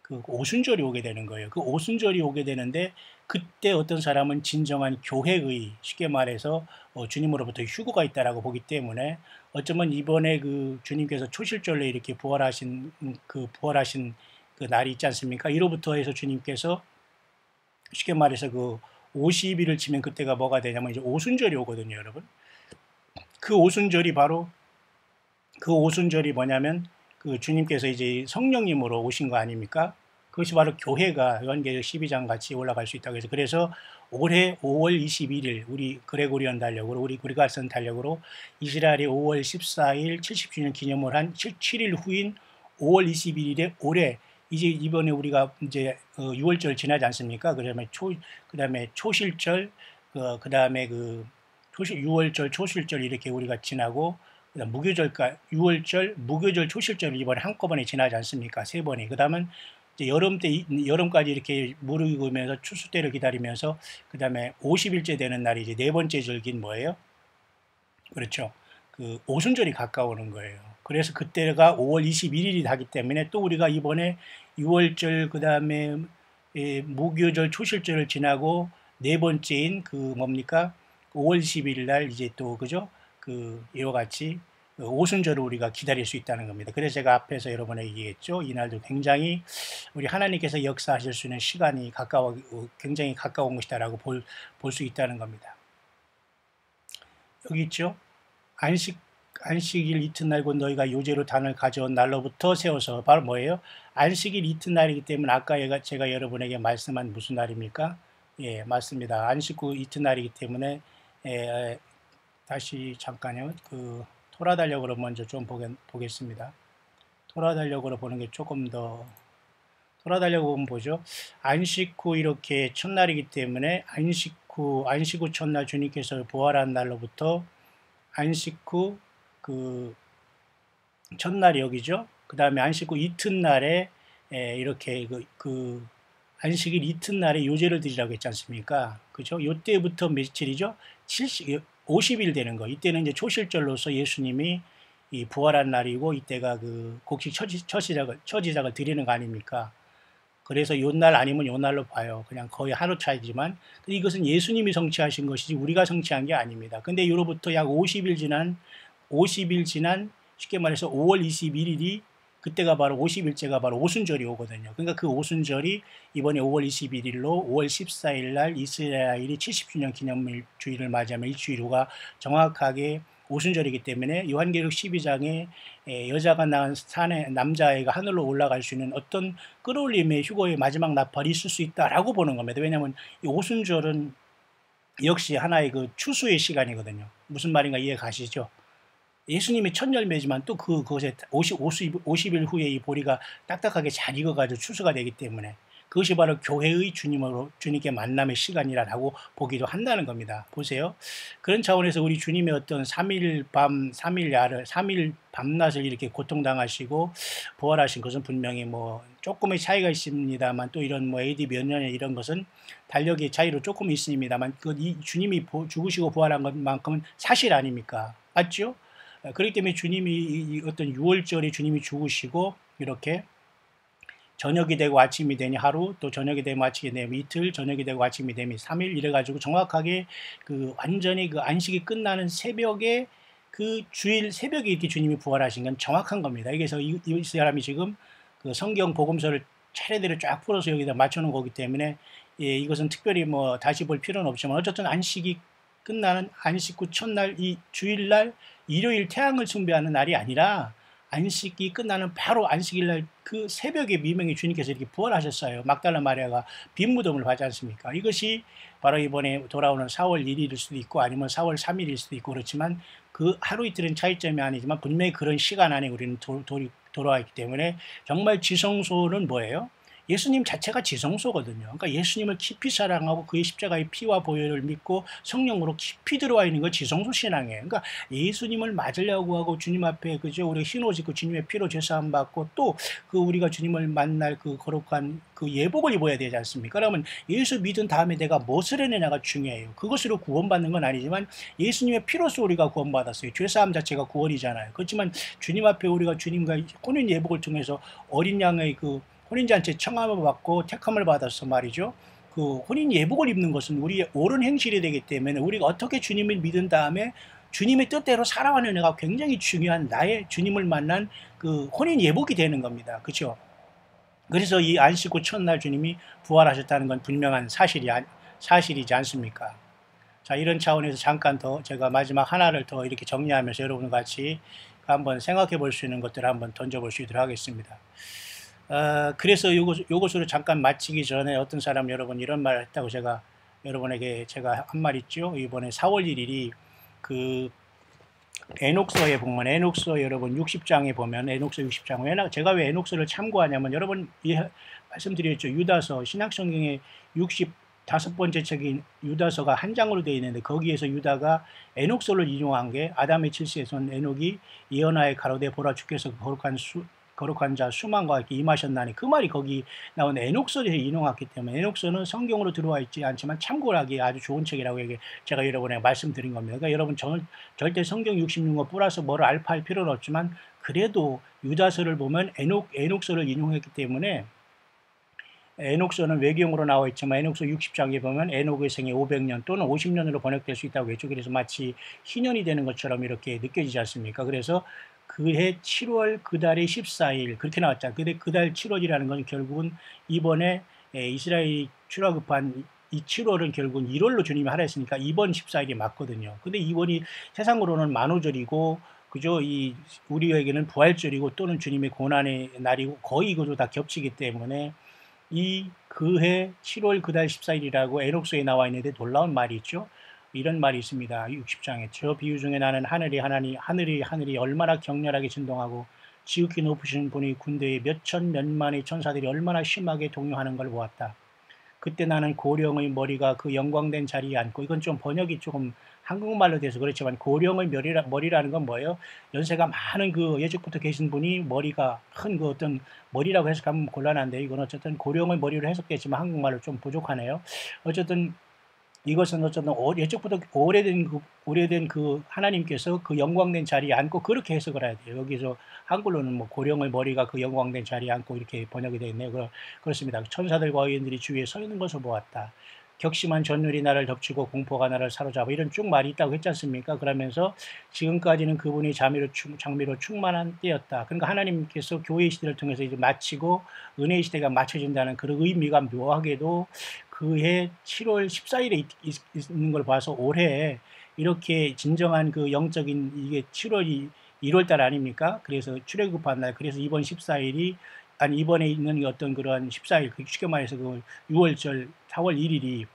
그 오순절이 오게 되는 거예요. 그 오순절이 오게 되는데, 그때 어떤 사람은 진정한 교회의, 쉽게 말해서 주님으로부터 휴거가 있다라고 보기 때문에, 어쩌면 이번에 그 주님께서 초실절로 이렇게 부활하신 그 날이 있지 않습니까? 이로부터 해서 주님께서 쉽게 말해서 그 50일을 치면 그때가 뭐가 되냐면 이제 오순절이 오거든요, 여러분. 그 오순절이 뭐냐면 그 주님께서 이제 성령님으로 오신 거 아닙니까? 그것이 바로 교회가 요한계시록 12장 같이 올라갈 수 있다고 해서, 그래서 올해 5월 21일 우리 그레고리언 달력으로, 우리 우리가 쓴 달력으로 이스라엘이 5월 14일 70주년 기념을 한 7일 후인 5월 21일에 올해 이제 이번에 우리가 이제 6월절 지나지 않습니까? 그다음에 초실절, 그다음에 6월절 초실절 이렇게 우리가 지나고, 그다음 무교절까 6월절, 무교절, 초실절을 이번에 한꺼번에 지나지 않습니까? 세 번이. 그다음은 이제 여름까지 이렇게 무르익으면서 추수 때를 기다리면서, 그다음에 50일째 되는 날이 이제 네 번째 절기는 뭐예요? 그렇죠. 그 오순절이 가까우는 거예요. 그래서 그때가 5월 21일이 되기 때문에 또 우리가 이번에 6월절, 그다음에 무교절, 초실절을 지나고 네 번째인 그 뭡니까? 5월 10일 날 이제 또, 그죠? 이와 같이 오순절을 우리가 기다릴 수 있다는 겁니다. 그래서 제가 앞에서 여러분에게 얘기했죠. 이날도 굉장히 우리 하나님께서 역사하실 수 있는 시간이 굉장히 가까운 것이다라고 볼 수 있다는 겁니다. 여기 있죠. 안식일 이튿날고 너희가 요제로 단을 가져온 날로부터 세워서, 바로 뭐예요? 안식일 이튿날이기 때문에 아까 제가 여러분에게 말씀한 무슨 날입니까? 예, 맞습니다. 안식 후 이튿날이기 때문에 다시 잠깐요. 토라 달력으로 먼저 좀 보겠습니다. 토라 달력으로 보는 게 조금 더, 토라 달력으로 보면 보죠. 안식 후 이렇게 첫날이기 때문에 안식 후 첫날 주님께서 부활한 날로부터 안식 후 그 첫날이 여기죠. 그 다음에 안식 후 이튿날에 이렇게 안식일 이튿날에 요제를 드리라고 했지 않습니까? 그죠? 요때부터 며칠이죠? 50일 되는 거. 이때는 이제 초실절로서 예수님이 이 부활한 날이고 이때가 그 곡식 처지작을 드리는 거 아닙니까? 그래서 요 날 아니면 요 날로 봐요. 그냥 거의 하루 차이지만 이것은 예수님이 성취하신 것이지 우리가 성취한 게 아닙니다. 근데 요로부터 약 50일 지난 쉽게 말해서 5월 21일이 그때가 바로 50일째가 바로 오순절이 오거든요. 그러니까 그 오순절이 이번에 5월 21일로 5월 14일 날 이스라엘이 70주년 기념주의를 맞이하면 일주일 후가 정확하게 오순절이기 때문에 요한계시록 12장에 여자가 낳은 남자아이가 하늘로 올라갈 수 있는 어떤 끌어올림의 휴거의 마지막 나팔이 있을 수 있다라고 보는 겁니다. 왜냐하면 이 오순절은 역시 하나의 그 추수의 시간이거든요. 무슨 말인가 이해 가시죠? 예수님이 첫 열매지만 또 그것에 50일 후에 이 보리가 딱딱하게 잘 익어가지고 추수가 되기 때문에 그것이 바로 교회의 주님께 만남의 시간이라고 보기도 한다는 겁니다. 보세요. 그런 차원에서 우리 주님의 어떤 3일 밤낮을 이렇게 고통당하시고 부활하신 것은 분명히 뭐 조금의 차이가 있습니다만 또 이런 뭐 AD 몇 년에 이런 것은 달력의 차이로 조금 있습니다만 이 주님이 죽으시고 부활한 것만큼은 사실 아닙니까? 맞죠? 그렇기 때문에 주님이 이 어떤 6월절에 주님이 죽으시고 이렇게 저녁이 되고 아침이 되니 하루, 또 저녁이 되면 아침이 되면 이틀, 저녁이 되고 아침이 되면 3일 이래가지고 정확하게 그 완전히 그 안식이 끝나는 새벽에 그 주일 새벽에 이렇게 주님이 부활하신 건 정확한 겁니다. 그래서 이 사람이 지금 그 성경 복음서를 차례대로 쫙 풀어서 여기다 맞춰놓은 거기 때문에 예, 이것은 특별히 뭐 다시 볼 필요는 없지만 어쨌든 안식이 끝나는 안식 후 첫날 이 주일날 일요일 태양을 숭배하는 날이 아니라 안식이 끝나는 바로 안식일날 그 새벽에 미명의 주님께서 이렇게 부활하셨어요. 막달라 마리아가 빈 무덤을 하지 않습니까? 이것이 바로 이번에 돌아오는 4월 1일일 수도 있고 아니면 4월 3일일 수도 있고 그렇지만 그 하루 이틀은 차이점이 아니지만 분명히 그런 시간 안에 우리는 돌아와 있기 때문에 정말 지성소는 뭐예요? 예수님 자체가 지성소거든요. 그러니까 예수님을 깊이 사랑하고 그의 십자가의 피와 보혈을 믿고 성령으로 깊이 들어와 있는 거 지성소 신앙이에요. 그러니까 예수님을 맞으려고 하고 주님 앞에 그죠 우리 흰옷 입고 주님의 피로 죄사함 받고 또 그 우리가 주님을 만날 그 거룩한 그 예복을 입어야 되지 않습니까? 그러면 예수 믿은 다음에 내가 무엇을 해내냐가 중요해요. 그것으로 구원받는 건 아니지만 예수님의 피로서 우리가 구원받았어요. 죄사함 자체가 구원이잖아요. 그렇지만 주님 앞에 우리가 주님과 혼인 예복을 통해서 어린 양의 그 혼인잔치 청함을 받고 택함을 받아서 말이죠. 그 혼인 예복을 입는 것은 우리의 옳은 행실이 되기 때문에 우리가 어떻게 주님을 믿은 다음에 주님의 뜻대로 살아가는 애가 굉장히 중요한 나의 주님을 만난 그 혼인 예복이 되는 겁니다. 그렇죠? 그래서 이 안식 후 첫날 주님이 부활하셨다는 건 분명한 사실이지 않습니까? 자, 이런 차원에서 잠깐 더 제가 마지막 하나를 더 이렇게 정리하면서 여러분과 같이 한번 생각해 볼 수 있는 것들을 한번 던져볼 수 있도록 하겠습니다. 그래서 요것으로 잠깐 마치기 전에 어떤 사람 여러분 이런 말을 했다고 제가 여러분에게 제가 한 말 있죠. 이번에 4월 1일이 그 에녹서에 보면 에녹서 여러분 60장에 보면 에녹서 60장 제가 왜 에녹서를 참고하냐면 여러분 말씀드렸죠. 유다서 신약성경에 65번째 책인 유다서가 한 장으로 되어 있는데 거기에서 유다가 에녹서를 인용한 게 아담의 칠세에선 에녹이 예언하에 가로되 보라 주께서 거룩한 자 수만과 이렇게 임하셨나니 그 말이 거기 나온 에녹서에서 인용했기 때문에 에녹서는 성경으로 들어와 있지 않지만 참고하기 아주 좋은 책이라고 제가 여러분에게 말씀드린 겁니다. 그러니까 여러분 절대 성경 66권 플러스 뭐를 알파할 필요는 없지만 그래도 유다서를 보면 에녹서를 인용했기 때문에 에녹서는 외경으로 나와 있지만 에녹서 60장에 보면 에녹의 생애 500년 또는 50년으로 번역될 수 있다고 했죠. 그래서 마치 희년이 되는 것처럼 이렇게 느껴지지 않습니까? 그래서 그해 7월 그달이 14일 그렇게 나왔잖아요. 근데 그달 7월이라는 건 결국은 이번에 이스라엘이 출애굽한 이 7월은 결국은 1월로 주님이 하라 했으니까 이번 14일이 맞거든요. 근데 이번이 세상으로는 만우절이고 그죠? 우리에게는 부활절이고 또는 주님의 고난의 날이고 거의 이것도 다 겹치기 때문에 이 그해 7월 그달 14일이라고 에녹서에 나와 있는데 놀라운 말이 있죠. 이런 말이 있습니다. 60장에 저 비유 중에 나는 하늘이 얼마나 격렬하게 진동하고 지극히 높으신 분이 군대의 몇천 몇만의 천사들이 얼마나 심하게 동요하는 걸 보았다. 그때 나는 고령의 머리가 그 영광된 자리에 앉고, 이건 좀 번역이 조금 한국말로 돼서 그렇지만 고령의 머리라는 건 뭐예요? 연세가 많은 그 예적부터 계신 분이 머리가 큰 그 어떤 머리라고 해석하면 곤란한데, 이건 어쨌든 고령의 머리로 해석됐지만 한국말로 좀 부족하네요. 어쨌든 이것은 어쨌든 예적부터 오래된 그 하나님께서 그 영광된 자리에 앉고, 그렇게 해석을 해야 돼요. 여기서 한글로는 뭐 고령의 머리가 그 영광된 자리에 앉고 이렇게 번역이 되어 있네요. 그렇습니다. 천사들과 의인들이 주위에 서 있는 것을 보았다. 격심한 전율이 나를 덮치고 공포가 나를 사로잡아, 이런 쭉 말이 있다고 했지 않습니까? 그러면서 지금까지는 그분이 장미로 충만한 때였다. 그러니까 하나님께서 교회 시대를 통해서 이제 마치고 은혜의 시대가 맞춰진다는 그런 의미가 묘하게도 그해 7월 14일에 있는 걸 봐서 올해 이렇게 진정한 그 영적인, 이게 7월이 1월 달 아닙니까? 그래서 출애굽한 날, 그래서 이번 14일이 아니 이번에 있는 어떤 그런 14일, 그 쉽게 말해서 그 6월절 4월 1일이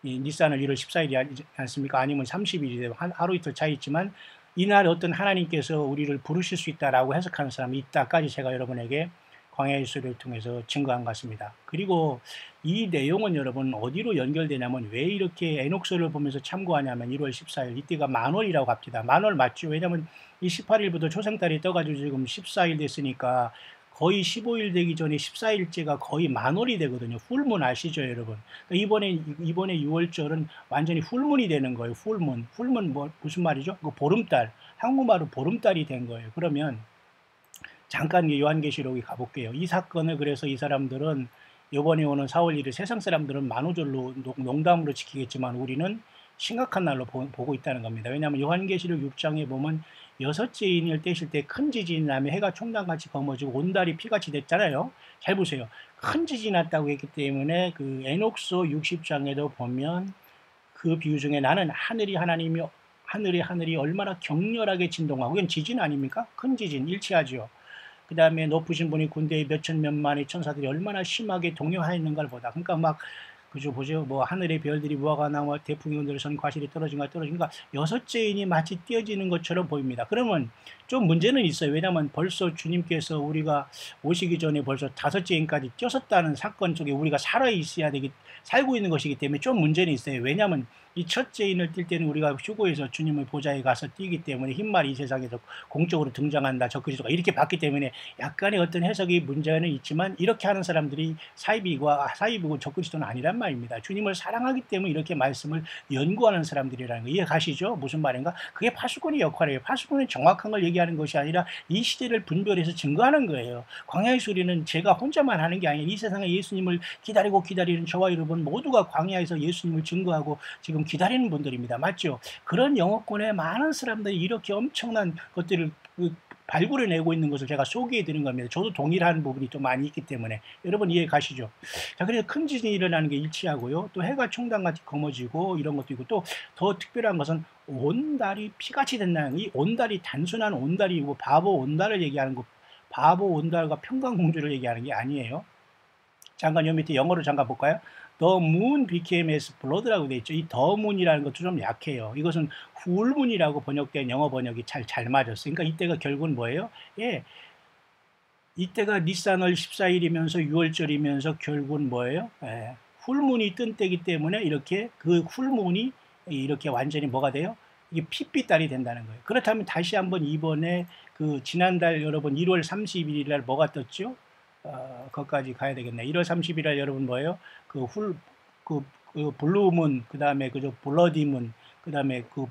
니산을 1월 14일이 아니지 않습니까? 아니면 30일이 되고 하루 이틀 차이 있지만, 이날 어떤 하나님께서 우리를 부르실 수 있다라고 해석하는 사람이 있다까지 제가 여러분에게 광야의 수를 통해서 증거한 것 같습니다. 그리고 이 내용은 여러분 어디로 연결되냐면, 왜 이렇게 에녹서를 보면서 참고하냐면 1월 14일 이때가 만월이라고 합니다. 만월 맞죠? 왜냐하면 이 18일부터 초생달이 떠가지고 지금 14일 됐으니까 거의 15일 되기 전에 14일째가 거의 만월이 되거든요. 풀문 아시죠, 여러분? 그러니까 이번에 6월절은 완전히 풀문이 되는 거예요. 풀문 뭐 무슨 말이죠? 그 보름달, 한국말로 보름달이 된 거예요. 그러면 잠깐 요한계시록에 가볼게요. 이 사건을 그래서 이 사람들은 이번에 오는 4월 1일 세상 사람들은 만우절로 농담으로 지키겠지만 우리는 심각한 날로 보고 있다는 겁니다. 왜냐하면 요한계시록 6장에 보면 여섯째 인을 떼실 때 큰 지진이 나면 해가 총단같이 검어지고 온 달이 피같이 됐잖아요. 잘 보세요. 큰 지진이 났다고 했기 때문에 그 에녹서 60장에도 보면 그 비유 중에 나는 하늘이 얼마나 격렬하게 진동하고, 이건 지진 아닙니까? 큰 지진 일치하죠. 그 다음에 높으신 분이 군대의 몇천 몇만의 천사들이 얼마나 심하게 동요하였는가를 보다. 그러니까 막 그죠, 보죠. 뭐 하늘의 별들이 무화과 나무와 태풍이 흔들선 과실이 떨어진가. 여섯째 인이 마치 띄어지는 것처럼 보입니다. 그러면 좀 문제는 있어요. 왜냐하면 벌써 주님께서 우리가 오시기 전에 벌써 다섯째 인까지 띄었다는 사건 속에 우리가 살고 있는 것이기 때문에 좀 문제는 있어요. 왜냐하면 이 첫째 인을 띌 때는 우리가 휴고에서 주님의 보좌에 가서 뛰기 때문에 흰말이 이 세상에서 공적으로 등장한다. 저 그리스도가 이렇게 봤기 때문에 약간의 어떤 해석이 문제는 있지만, 이렇게 하는 사람들이 사이비고 저 그리스도는 아니란 말입니다. 주님을 사랑하기 때문에 이렇게 말씀을 연구하는 사람들이라는 거 이해 가시죠? 무슨 말인가? 그게 파수꾼의 역할이에요. 파수꾼은 정확한 걸 얘기하는 것이 아니라 이 시대를 분별해서 증거하는 거예요. 광야의 소리는 제가 혼자만 하는 게 아니에요. 이 세상에 예수님을 기다리는 저와 여러분 모두가 광야에서 예수님을 증거하고 지금 기다리는 분들입니다. 맞죠? 그런 영어권의 많은 사람들이 이렇게 엄청난 것들을 발굴해내고 있는 것을 제가 소개해 드리는 겁니다. 저도 동일한 부분이 또 많이 있기 때문에 여러분 이해 가시죠? 자, 그래서 큰 지진이 일어나는 게 일치하고요. 또 해가 총단같이 검어지고 이런 것도 있고, 또 더 특별한 것은 온달이 피같이 된다는 거. 이 온달이 단순한 온달이고 바보 온달을 얘기하는 거, 바보 온달과 평강공주를 얘기하는 게 아니에요. 잠깐 요 밑에 영어로 잠깐 볼까요? The moon became as blood라고 되어 있죠. 이 the moon이라는 것도 좀 약해요. 이것은 full moon이라고 번역된 영어 번역이 잘 맞았어요. 그러니까 이때가 결국은 뭐예요? 예, 이때가 니산월 14일이면서 6월절이면서 결국은 뭐예요? 예, 풀문이 뜬 때이기 때문에 이렇게 그 풀문이 이렇게 완전히 뭐가 돼요? 이게 핏빛달이 된다는 거예요. 그렇다면 다시 한번 이번에 그 지난달 여러분 1월 31일 날 뭐가 떴죠? 거기까지 가야 되겠네. 1월 30일 날 여러분 뭐예요? 그 블루문, 그 다음에 그저 블러디문, 그 다음에 그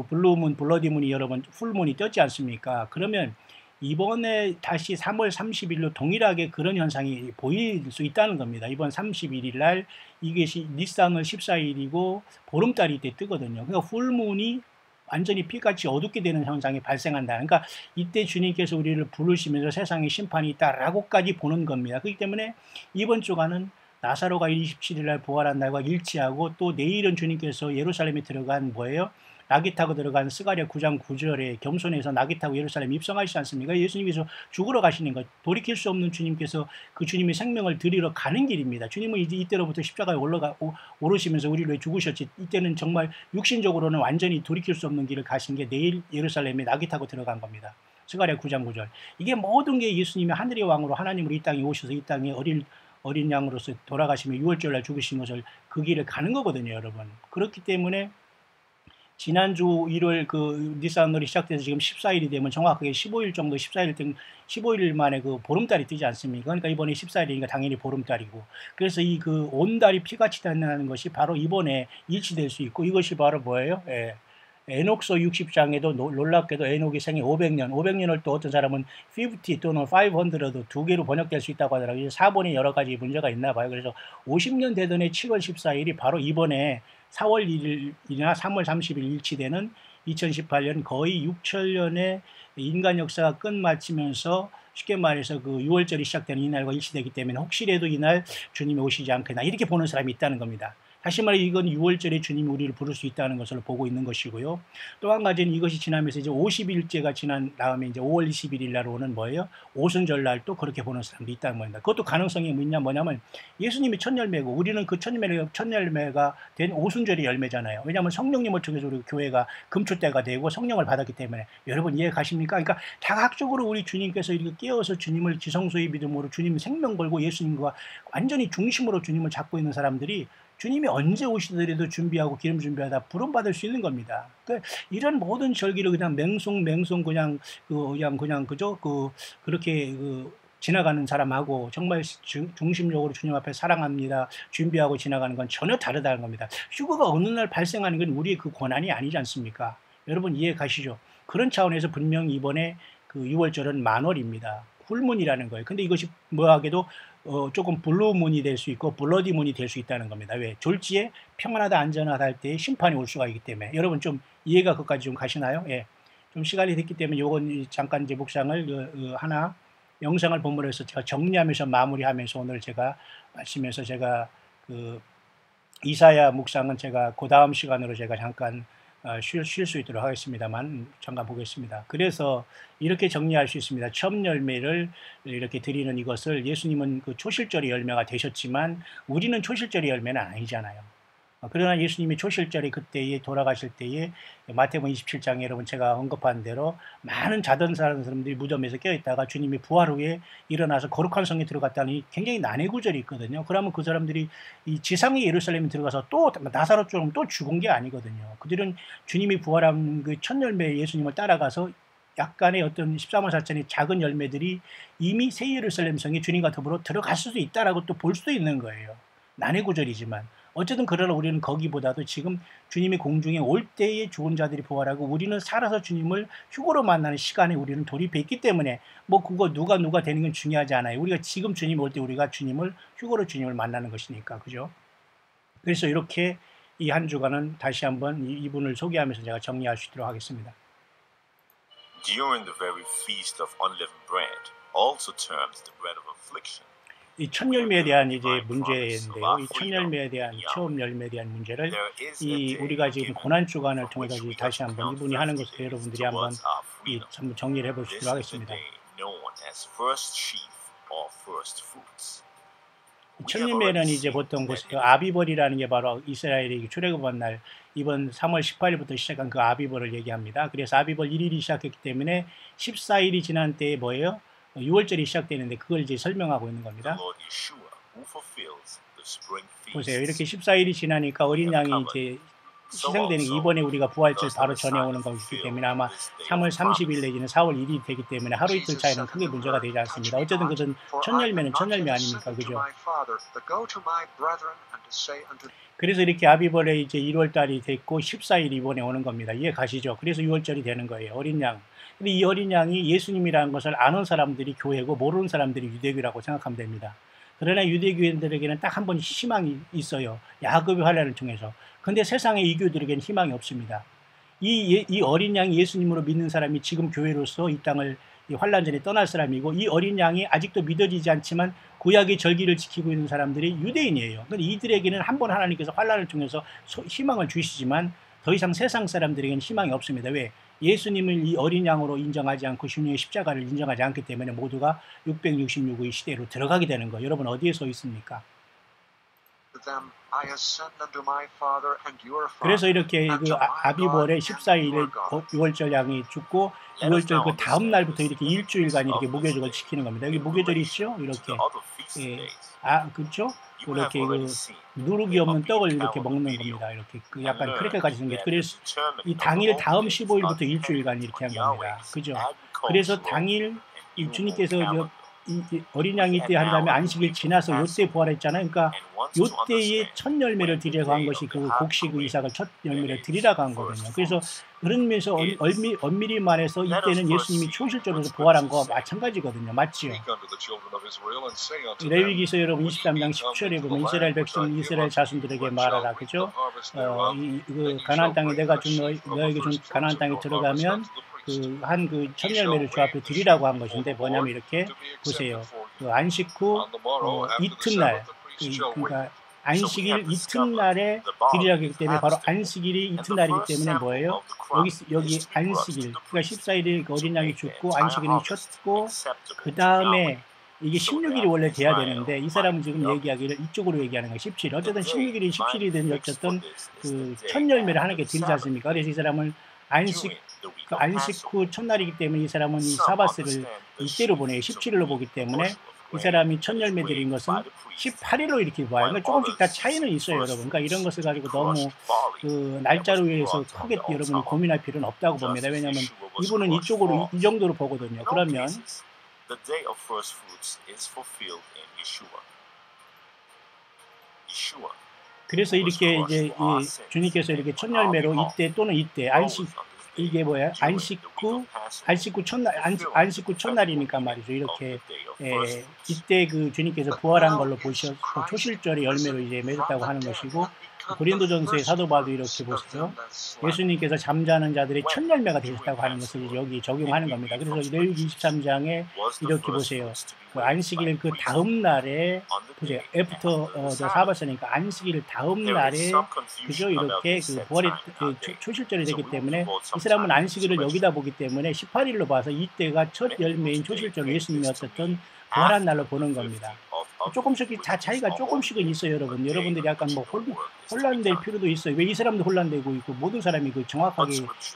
블루문, 블러디문이 여러분 풀문이 떴지 않습니까? 그러면 이번에 다시 3월 30일로 동일하게 그런 현상이 보일 수 있다는 겁니다. 이번 31일 날 이것이 니산월 14일이고 보름달이 때 뜨거든요. 그러니까 풀문이 완전히 피같이 어둡게 되는 현상이 발생한다. 그러니까 이때 주님께서 우리를 부르시면서 세상에 심판이 있다라고까지 보는 겁니다. 그렇기 때문에 이번 주간은 나사로가 27일 날 부활한 날과 일치하고, 또 내일은 주님께서 예루살렘에 들어간 뭐예요? 낙이 타고 들어간 스가랴 9장 9절에 겸손해서 낙이 타고 예루살렘 입성하시지 않습니까? 예수님께서 죽으러 가시는 것, 돌이킬 수 없는 주님께서 그 주님의 생명을 드리러 가는 길입니다. 주님은 이제 이때로부터 십자가에 오르시면서 우리를 왜 죽으셨지? 이때는 정말 육신적으로는 완전히 돌이킬 수 없는 길을 가신 게 내일 예루살렘에 낙이 타고 들어간 겁니다. 스가랴 9장 9절. 이게 모든 게 예수님이 하늘의 왕으로 하나님으로 이 땅에 오셔서 이 땅에 어린 양으로서 돌아가시며 6월절 날 죽으신 것을 그 길을 가는 거거든요, 여러분. 그렇기 때문에 지난주 일요일 그 니산월이 시작돼서 지금 14일이 되면 정확하게 15일 정도, 14일 등 15일 만에 그 보름달이 뜨지 않습니까? 그러니까 이번에 14일이니까 당연히 보름달이고. 그래서 이 그 온 달이 피같이 탄다는 것이 바로 이번에 일치될 수 있고, 이것이 바로 뭐예요? 예. 에녹서 60장에도 놀랍게도 에녹이 생애 500년, 500년을 또 어떤 사람은 50 또는 500도 두 개로 번역될 수 있다고 하더라고요. 4번에 여러 가지 문제가 있나 봐요. 그래서 50년 되던 해 7월 14일이 바로 이번에 4월 1일이나 3월 30일 일치되는 2018년 거의 6천년의 인간 역사가 끝마치면서 쉽게 말해서 그 6월절이 시작되는 이날과 일치되기 때문에 혹시라도 이날 주님이 오시지 않겠나 이렇게 보는 사람이 있다는 겁니다. 다시 말해 이건 6월절에 주님이 우리를 부를 수 있다는 것을 보고 있는 것이고요. 또 한 가지는 이것이 지나면서 이제 50일째가 지난 다음에 이제 5월 21일 날 오는 뭐예요? 오순절 날 또 그렇게 보는 사람도 있다는 겁니다. 그것도 가능성이 뭐냐면 예수님이 첫 열매고 우리는 그 첫 열매가 된 오순절이 열매잖아요. 왜냐하면 성령님을 통해서 우리 교회가 금초대가 되고 성령을 받았기 때문에 여러분 이해 가십니까? 그러니까 다각적으로 우리 주님께서 이렇게 깨어서 주님을 지성소의 믿음으로 주님 생명 걸고 예수님과 완전히 중심으로 주님을 잡고 있는 사람들이 주님이 언제 오시더라도 준비하고 기름 준비하다 부름받을 수 있는 겁니다. 그러니까 이런 모든 절기를 그냥 맹송 그냥 그죠? 그렇게 지나가는 사람하고 정말 중심적으로 주님 앞에 사랑합니다. 준비하고 지나가는 건 전혀 다르다는 겁니다. 휴거가 어느 날 발생하는 건 우리의 그 권한이 아니지 않습니까? 여러분 이해 가시죠? 그런 차원에서 분명히 이번에 그 6월절은 만월입니다. 풀문이라는 거예요. 근데 이것이 뭐하게도 조금 블루문이 될 수 있고 블러디문이 될 수 있다는 겁니다. 왜? 졸지에 평안하다 안전하다 할 때 심판이 올 수가 있기 때문에 여러분 좀 이해가 그까지 좀 가시나요? 예. 좀 시간이 됐기 때문에 요건 잠깐 이제 묵상을 하나 영상을 본문으로 해서 제가 정리하면서 마무리하면서 오늘 제가 말씀에서 제가 그 이사야 묵상은 제가 그 다음 시간으로 제가 잠깐 쉴 수 있도록 하겠습니다만 잠깐 보겠습니다. 그래서 이렇게 정리할 수 있습니다. 첫 열매를 이렇게 드리는 이것을 예수님은 그 초실절의 열매가 되셨지만 우리는 초실절의 열매는 아니잖아요. 그러나 예수님이 초실절에 그때에 돌아가실 때에 마태복음 27장에 여러분 제가 언급한 대로 많은 자던 사람들이 무덤에서 깨어있다가 주님이 부활 후에 일어나서 거룩한 성에 들어갔다는 굉장히 난해 구절이 있거든요. 그러면 그 사람들이 이 지상의 예루살렘에 들어가서 또 나사로처럼 또 죽은 게 아니거든요. 그들은 주님이 부활한 그 첫 열매 예수님을 따라가서 약간의 어떤 13월 4천의 작은 열매들이 이미 새 예루살렘 성에 주님과 더불어 들어갈 수도 있다라고 또 볼 수도 있는 거예요. 난해 구절이지만 어쨌든 그러나 우리는 거기보다도 지금 주님이 공중에 올 때에 죽은 자들이 부활하고 우리는 살아서 주님을 휴거로 만나는 시간에 우리는 돌입했기 때문에 뭐 그거 누가 되는 건 중요하지 않아요. 우리가 지금 주님 올 때 우리가 휴거로 주님을 만나는 것이니까 그죠? 그래서 이렇게 이 한 주간은 다시 한번 이분을 소개하면서 제가 정리할 수 있도록 하겠습니다. During the very feast of unleavened bread, also termed the bread of affliction. 이 첫 열매에 대한 이제 문제인데요. 이 첫 열매에 대한 처음 열매에 대한 문제를 우리가 지금 고난 주간을 통해서 다시 한번 이분이 하는 것을 여러분들이 한번 전부 정리를 해볼 수 있도록 하겠습니다. 첫 열매는 이제 보통 그 아비벌이라는 게 바로 이스라엘이 출애굽한 날 이번 3월 18일부터 시작한 그 아비벌을 얘기합니다. 그래서 아비벌 1일이 시작했기 때문에 14일이 지난 때에 뭐예요? 6월절이 시작되는데 그걸 이제 설명하고 있는 겁니다. 보세요. 이렇게 14일이 지나니까 어린 양이 이제 희생되는 이번에 우리가 부활절 바로 전에 오는 것이기 때문에 아마 3월 30일 내지는 4월 1일이 되기 때문에 하루 이틀 차이는 크게 문제가 되지 않습니다. 어쨌든 그것은 첫 열매는 첫 열매 아닙니까? 그죠? 그래서 이렇게 아비벌에 이제 1월달이 됐고 14일 이번에 오는 겁니다. 이해 가시죠? 그래서 6월절이 되는 거예요. 어린 양. 근데 이 어린 양이 예수님이라는 것을 아는 사람들이 교회고 모르는 사람들이 유대교라고 생각하면 됩니다. 그러나 유대교인들에게는 딱 한 번 희망이 있어요. 야곱의 환란을 통해서. 근데 세상의 이교들에게는 희망이 없습니다. 이 어린 양이 예수님으로 믿는 사람이 지금 교회로서 이 땅을 환란 전에 떠날 사람이고 이 어린 양이 아직도 믿어지지 않지만 구약의 절기를 지키고 있는 사람들이 유대인이에요. 근데 이들에게는 한 번 하나님께서 환란을 통해서 희망을 주시지만 더 이상 세상 사람들에게는 희망이 없습니다. 왜? 예수님을 이 어린 양으로 인정하지 않고 주님의 십자가를 인정하지 않기 때문에 모두가 666의 시대로 들어가게 되는 거예요. 여러분 어디에 서 있습니까? 그래서 이렇게 그 아비벌의 14일에 6월절 양이 죽고 6월절 그 다음 날부터 이렇게 일주일간 이렇게 무교절을 지키는 겁니다. 여기 무교절이 있죠? 이렇게 예, 그렇죠? 이렇게 그 누룩이 없는 떡을 이렇게 먹는 겁니다. 이렇게 그 약간 크래커 같이 생겼죠. 그래서 이 당일 다음 15일부터 일주일간 이렇게 한 겁니다. 그죠? 그래서 당일 이 주님께서 이 어린 양이 때 한 다음에 안식일 지나서 요때 부활했잖아요. 그러니까 요때에 첫 열매를 드리라고 한 것이 그 곡식 이삭을 첫 열매를 드리라고 한 거거든요. 그래서 그런 면에서 엄밀히 말해서 이때는 예수님이 초실절로서 부활한 거와 마찬가지거든요. 맞지요? 레위기서 여러분 23장 10절에 보면 이스라엘 백성 이스라엘 자손들에게 말하라. 그죠? 그 가나안 땅에 내가 준 너에게 준 가나안 땅에 들어가면 그 첫 열매를 주 앞에 드리라고 한 것인데 뭐냐면 이렇게 보세요. 그 안식 후 이튿날 그러니까 안식일 이튿날에 드리라고 했기 때문에 바로 안식일이 이튿날이기 때문에 뭐예요? 여기 안식일 그러니까 14일에 어린 양이 죽고 안식일은 쉬었고 그 다음에 이게 16일이 원래 돼야 되는데 이 사람은 지금 얘기하기를 이쪽으로 얘기하는 거예요. 17일. 어쨌든 16일이 17일이든 어쨌든 그 첫 열매를 하나님께 드리지 않습니까? 그래서 이 사람은 안식 후 첫날이기 때문에 이 사람은 이 사바스를 이때로 보내요. 17일로 보기 때문에 이 사람이 첫 열매 드린 것은 18일로 이렇게 봐요. 그러니까 조금씩 다 차이는 있어요, 여러분. 그러니까 이런 것을 가지고 너무 그 날짜로 해서 크게 여러분이 고민할 필요는 없다고 봅니다. 왜냐하면 이분은 이쪽으로 이 정도로 보거든요. 그러면 그래서 이렇게 이제 주님께서 이렇게 첫 열매로 이때 또는 이때 안식 이게 뭐야? 안식 후 첫날이니까 말이죠. 이렇게 이때 그 주님께서 부활한 걸로 보셔서 초실절의 열매로 이제 맺었다고 하는 것이고 고린도전서의 사도 바울도 이렇게 보시죠. 예수님께서 잠자는 자들의 첫 열매가 되셨다고 하는 것을 여기 적용하는 겁니다. 그래서 레위기 23장에 이렇게 보세요. 그 안식일 그 다음 날에 보세요. 애프터 더 사바스니까 안식일 다음 날에 그죠? 이렇게 그 부활의 초실절이 되기 때문에 이 사람은 안식일을 여기다 보기 때문에 18일로 봐서 이때가 첫 열매인 초실절 예수님이 어쨌든 부활한 날로 보는 겁니다. 조금씩 다 차이가 조금씩은 있어요, 여러분. 여러분들이 약간 뭐 혼란될 필요도 있어요. 왜 이 사람도 혼란되고 있고 모든 사람이 그 정확하게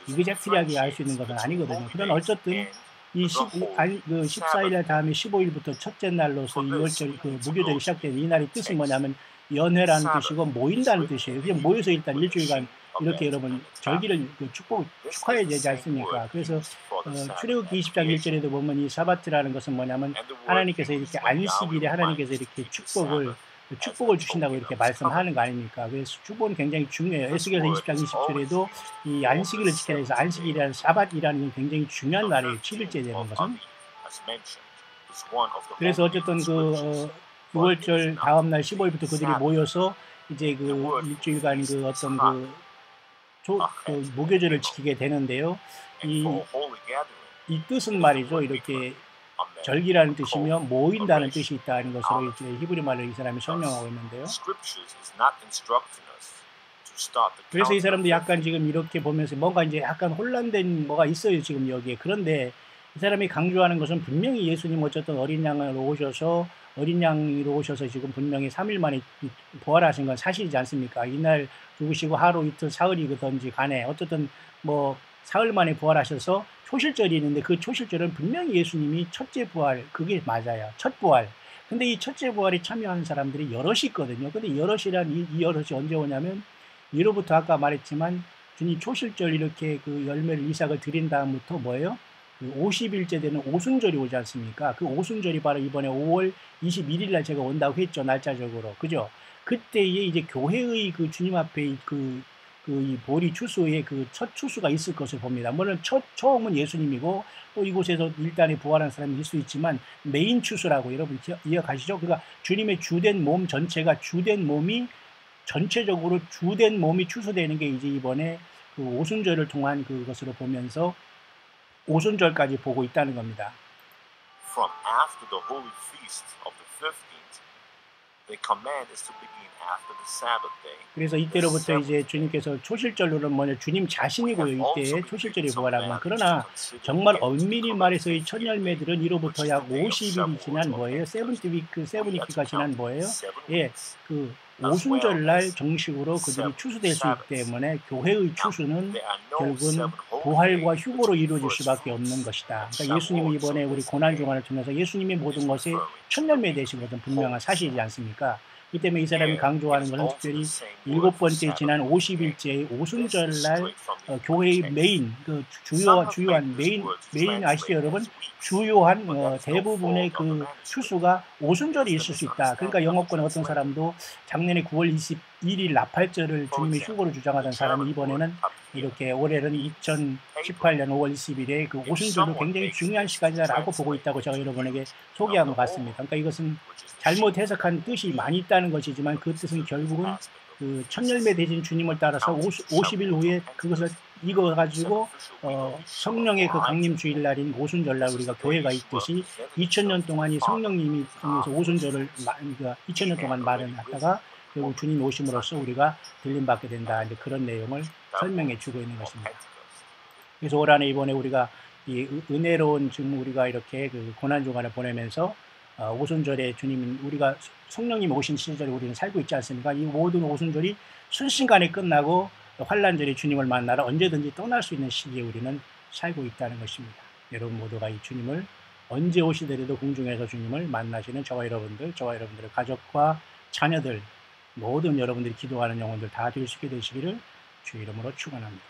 이그젝트리하게 알 수 있는 것은 아니거든요. 그러나 어쨌든 이 14일 다음에 15일부터 첫째 날로서 2월절 그 무교절이 시작된 이 날의 뜻은 뭐냐면 연회라는 뜻이고 모인다는 뜻이에요. 그냥 모여서 일단 일주일간 이렇게 여러분 절기를 축하해야 되지 않습니까? 그래서 출애굽기 20장 1절에도 보면 이 사바트라는 것은 뭐냐면 하나님께서 이렇게 안식일에 하나님께서 이렇게 축복을 주신다고 이렇게 말씀하는 거 아닙니까? 그래서 축복은 굉장히 중요해요. 에스겔서 20장 20절에도 이 안식일을 지켜야 해서 안식일이라는 사밧이라는 게 굉장히 중요한 날이에요. 7일째 되는 것은. 그래서 어쨌든 그 6월절 다음 날 15일부터 그들이 모여서 이제 그 일주일간 그 어떤 그 무교절을 지키게 되는데요. 이 뜻은 말이죠. 이렇게 절기라는 뜻이며 모인다는 뜻이 있다는 것으로 이제 히브리 말로 이 사람이 설명하고 있는데요. 그래서 이 사람도 약간 지금 이렇게 보면서 뭔가 이제 약간 혼란된 뭐가 있어요. 지금 여기에. 그런데 이 사람이 강조하는 것은 분명히 예수님 어쨌든 어린 양으로 오셔서 지금 분명히 3일 만에 부활하신 건 사실이지 않습니까? 이날 죽으시고 하루 이틀 사흘이든지 간에 어쨌든 뭐 사흘 만에 부활하셔서 초실절이 있는데 그 초실절은 분명히 예수님이 첫째 부활 그게 맞아요. 첫 부활. 근데 이 첫째 부활에 참여하는 사람들이 여럿이 있거든요. 근데 여럿이란 이 여럿이 언제 오냐면 이로부터 아까 말했지만 주님 초실절 이렇게 그 열매를 이삭을 드린 다음부터 뭐예요? 그 50일째 되는 오순절이 오지 않습니까? 그 오순절이 바로 이번에 5월 21일 날 제가 온다고 했죠. 날짜적으로. 그죠? 그때에 이제 교회의 그 주님 앞에 이 보리 추수의 그 첫 추수가 있을 것을 봅니다. 물론 처음은 예수님이고 또 이곳에서 일단에 부활한 사람이 있을 수 있지만 메인 추수라고 여러분 이해가시죠? 그러니까 주님의 주된 몸 전체가 전체적으로 주된 몸이 추수되는 게 이제 이번에 그 오순절을 통한 그것으로 보면서 오순절까지 보고 있다는 겁니다. From after the holy feast of the 15th, the command is to begin after the Sabbath day. 그래서 이때로부터 이제 주님께서 초실절로는 뭐냐 주님 자신이고요. 이때 초실절이 부활한 건. 그러나 정말 엄밀히 말해서 이 첫 열매들은 이로부터 약 50일이 지난 뭐예요? 세븐 위크가 지난 뭐예요? 예, 그 오순절날 정식으로 그들이 추수될 수 있기 때문에 교회의 추수는 결국은 부활과 휴거로 이루어질 수밖에 없는 것이다. 그러니까 예수님이 이번에 우리 고난주간을 통해서 예수님이 모든 것에 첫 열매 되신 것은 분명한 사실이지 않습니까? 이 때문에 이 사람이 강조하는 것은 특별히 7번째 지난 50일째의 오순절날 교회의 메인, 그 주요한 메인 아시죠 여러분? 주요한 대부분의 그 추수가 오순절이 있을 수 있다. 그러니까 영어권의 어떤 사람도 작년에 9월 21일 나팔절을 주님의 휴거로 주장하던 사람이 이번에는 이렇게 올해는 2018년 5월 20일에 그 오순절도 굉장히 중요한 시간이라고 보고 있다고 제가 여러분에게 소개한 것 같습니다. 그러니까 이것은 잘못 해석한 뜻이 많이 있다는 것이지만 그 뜻은 결국은 그 첫 열매 되신 주님을 따라서 50일 후에 그것을 익어가지고 성령의 그 강림 주일날인 오순절날 우리가 교회가 있듯이 2000년 동안 이 성령님이 통해서 오순절을 2000년 동안 마련하다가 결국 주님 오심으로써 우리가 들림받게 된다. 이제 그런 내용을 설명해 주고 있는 것입니다. 그래서 올 한해 이번에 우리가 이 은혜로운 지금 우리가 이렇게 그 고난주간을 보내면서 오순절에 주님 우리가 성령님 오신 시절에 우리는 살고 있지 않습니까? 이 모든 오순절이 순식간에 끝나고 환란절에 주님을 만나러 언제든지 떠날 수 있는 시기에 우리는 살고 있다는 것입니다. 여러분 모두가 이 주님을 언제 오시더라도 궁중에서 주님을 만나시는 저와 여러분들의 가족과 자녀들 모든 여러분들이 기도하는 영혼들 다 될 수 있게 되시기를 주 이름으로 축원합니다.